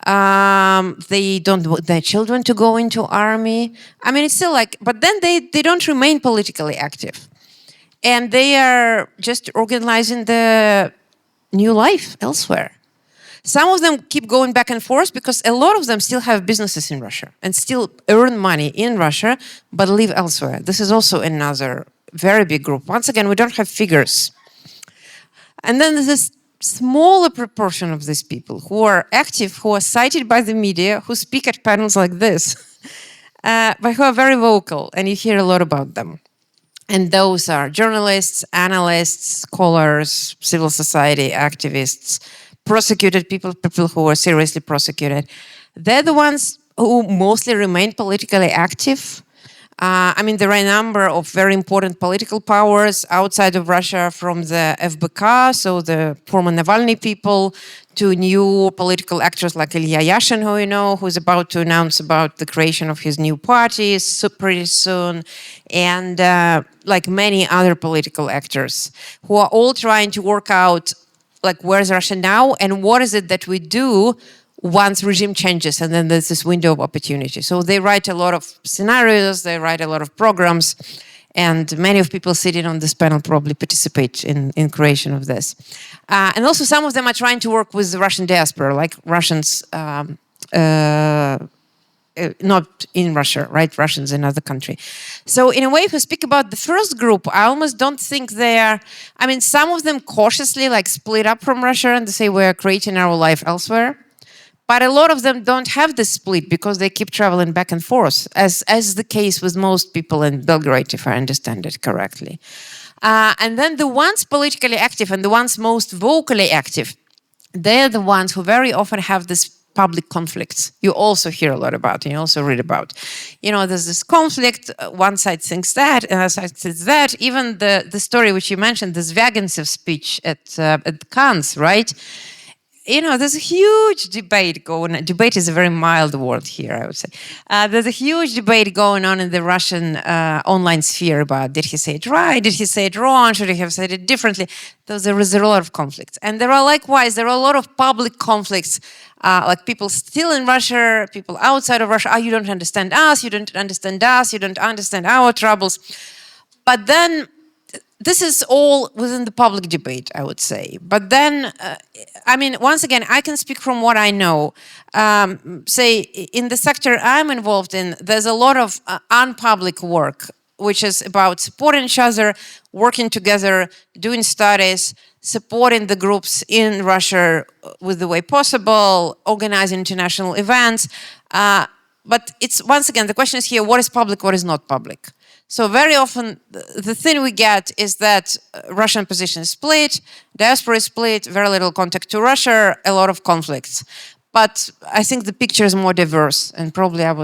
They don't want their children to go into army. I mean, it's still like, but then they don't remain politically active. And they are just organizing the new life elsewhere. Some of them keep going back and forth because a lot of them still have businesses in Russia and still earn money in Russia, but live elsewhere. This is also another very big group. Once again, we don't have figures. And then there's this smaller proportion of these people who are active, who are cited by the media, who speak at panels like this, but who are very vocal, and you hear a lot about them. And those are journalists, analysts, scholars, civil society activists, prosecuted people who are seriously prosecuted. They're the ones who mostly remain politically active. I mean, there are a number of very important political powers outside of Russia, from the FBK, so the former Navalny people, to new political actors like Ilya Yashin, who you know, who's about to announce about the creation of his new party pretty soon, and like many other political actors, who are all trying to work out, like, where's Russia now, and what is it that we do once regime changes, and then there's this window of opportunity. So they write a lot of scenarios, they write a lot of programs, and many of people sitting on this panel probably participate in creation of this. And also some of them are trying to work with the Russian diaspora, like Russians, not in Russia, right? Russians in other country. So in a way, if we speak about the first group, I almost don't think they're, I mean, some of them cautiously like split up from Russia and they say we're creating our life elsewhere. But a lot of them don't have this split because they keep traveling back and forth, as the case with most people in Belgrade, if I understand it correctly. And then the ones politically active and the ones most vocally active, they're the ones who very often have this public conflicts. You also hear a lot about, and you also read about. You know, there's this conflict, one side thinks that, another side thinks that. Even the story which you mentioned, the Zvyagintsev's speech at Cannes, right? You know, there's a huge debate going on. Debate is a very mild word here, I would say. There's a huge debate going on in the Russian online sphere about, did he say it right? Did he say it wrong? Should he have said it differently? There is a lot of conflicts. And there are likewise, there are a lot of public conflicts, like people still in Russia, people outside of Russia. You don't understand us, you don't understand us, you don't understand our troubles. But then, this is all within the public debate, I would say. But then, I mean, once again, I can speak from what I know. Say, in the sector I'm involved in, there's a lot of unpublic work, which is about supporting each other, working together, doing studies, supporting the groups in Russia with the way possible, organizing international events. But it's, once again, the question is here, what is public, what is not public? So very often, the thing we get is that Russian position is split, diaspora is split, very little contact to Russia, a lot of conflicts. But I think the picture is more diverse, and probably I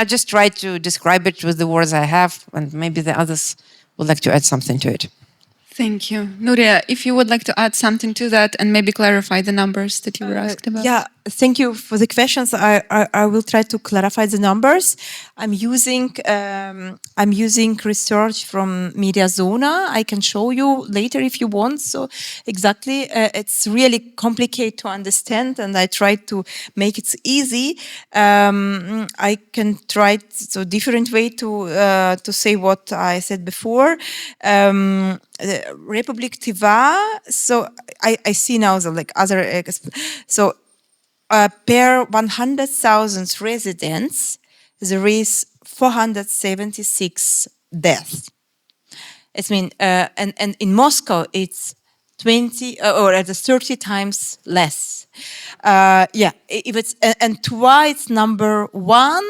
just tried to describe it with the words I have, and maybe the others would like to add something to it. Thank you. Nuria, if you would like to add something to that and maybe clarify the numbers that you were asked about. Yeah, thank you for the questions. I will try to clarify the numbers. I'm using research from Mediazona. I can show you later if you want. So exactly, it's really complicated to understand, and I try to make it easy. I can try different way to say what I said before. Republic Tiva. So I see now the other. So per 100,000 residents, there is 476 deaths. It means, and in Moscow it's 20 or 30 times less. If it's and twice number one.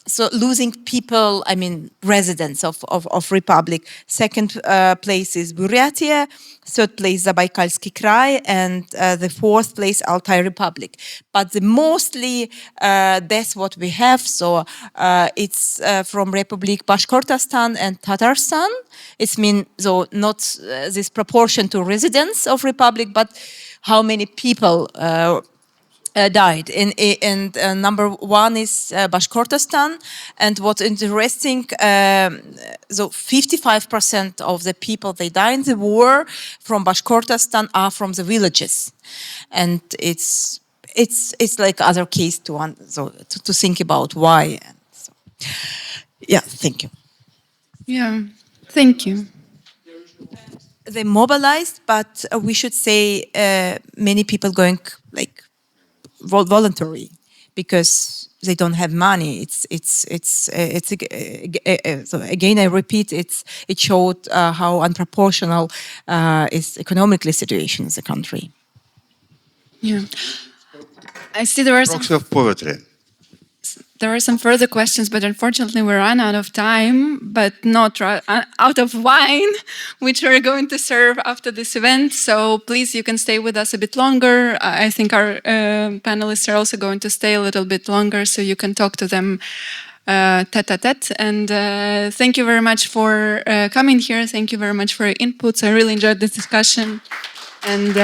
so losing people, I mean, residents of Republic. Second place is Buryatia, third place Zabaikalsky Krai, and the fourth place Altai Republic. But the mostly that's what we have. So it's from Republic Bashkortostan and Tatarstan. It's mean so not this proportion to residents of Republic, but how many people died. And number one is Bashkortostan. And what's interesting, so 55% of the people they die in the war from Bashkortostan are from the villages, and it's like other case to think about why. And so, yeah, thank you. Yeah, thank you. They mobilized, but we should say many people going like voluntary because they don't have money. So again, I repeat, it showed how unproportional is economically situation in the country. Yeah, I see there are Proxy of poverty. There are some further questions, but unfortunately we ran out of time, but not out of wine, which we're going to serve after this event. So please, you can stay with us a bit longer. I think our panelists are also going to stay a little bit longer, so you can talk to them tete-a-tete. And thank you very much for coming here. Thank you very much for your inputs. I really enjoyed this discussion. And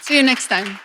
see you next time.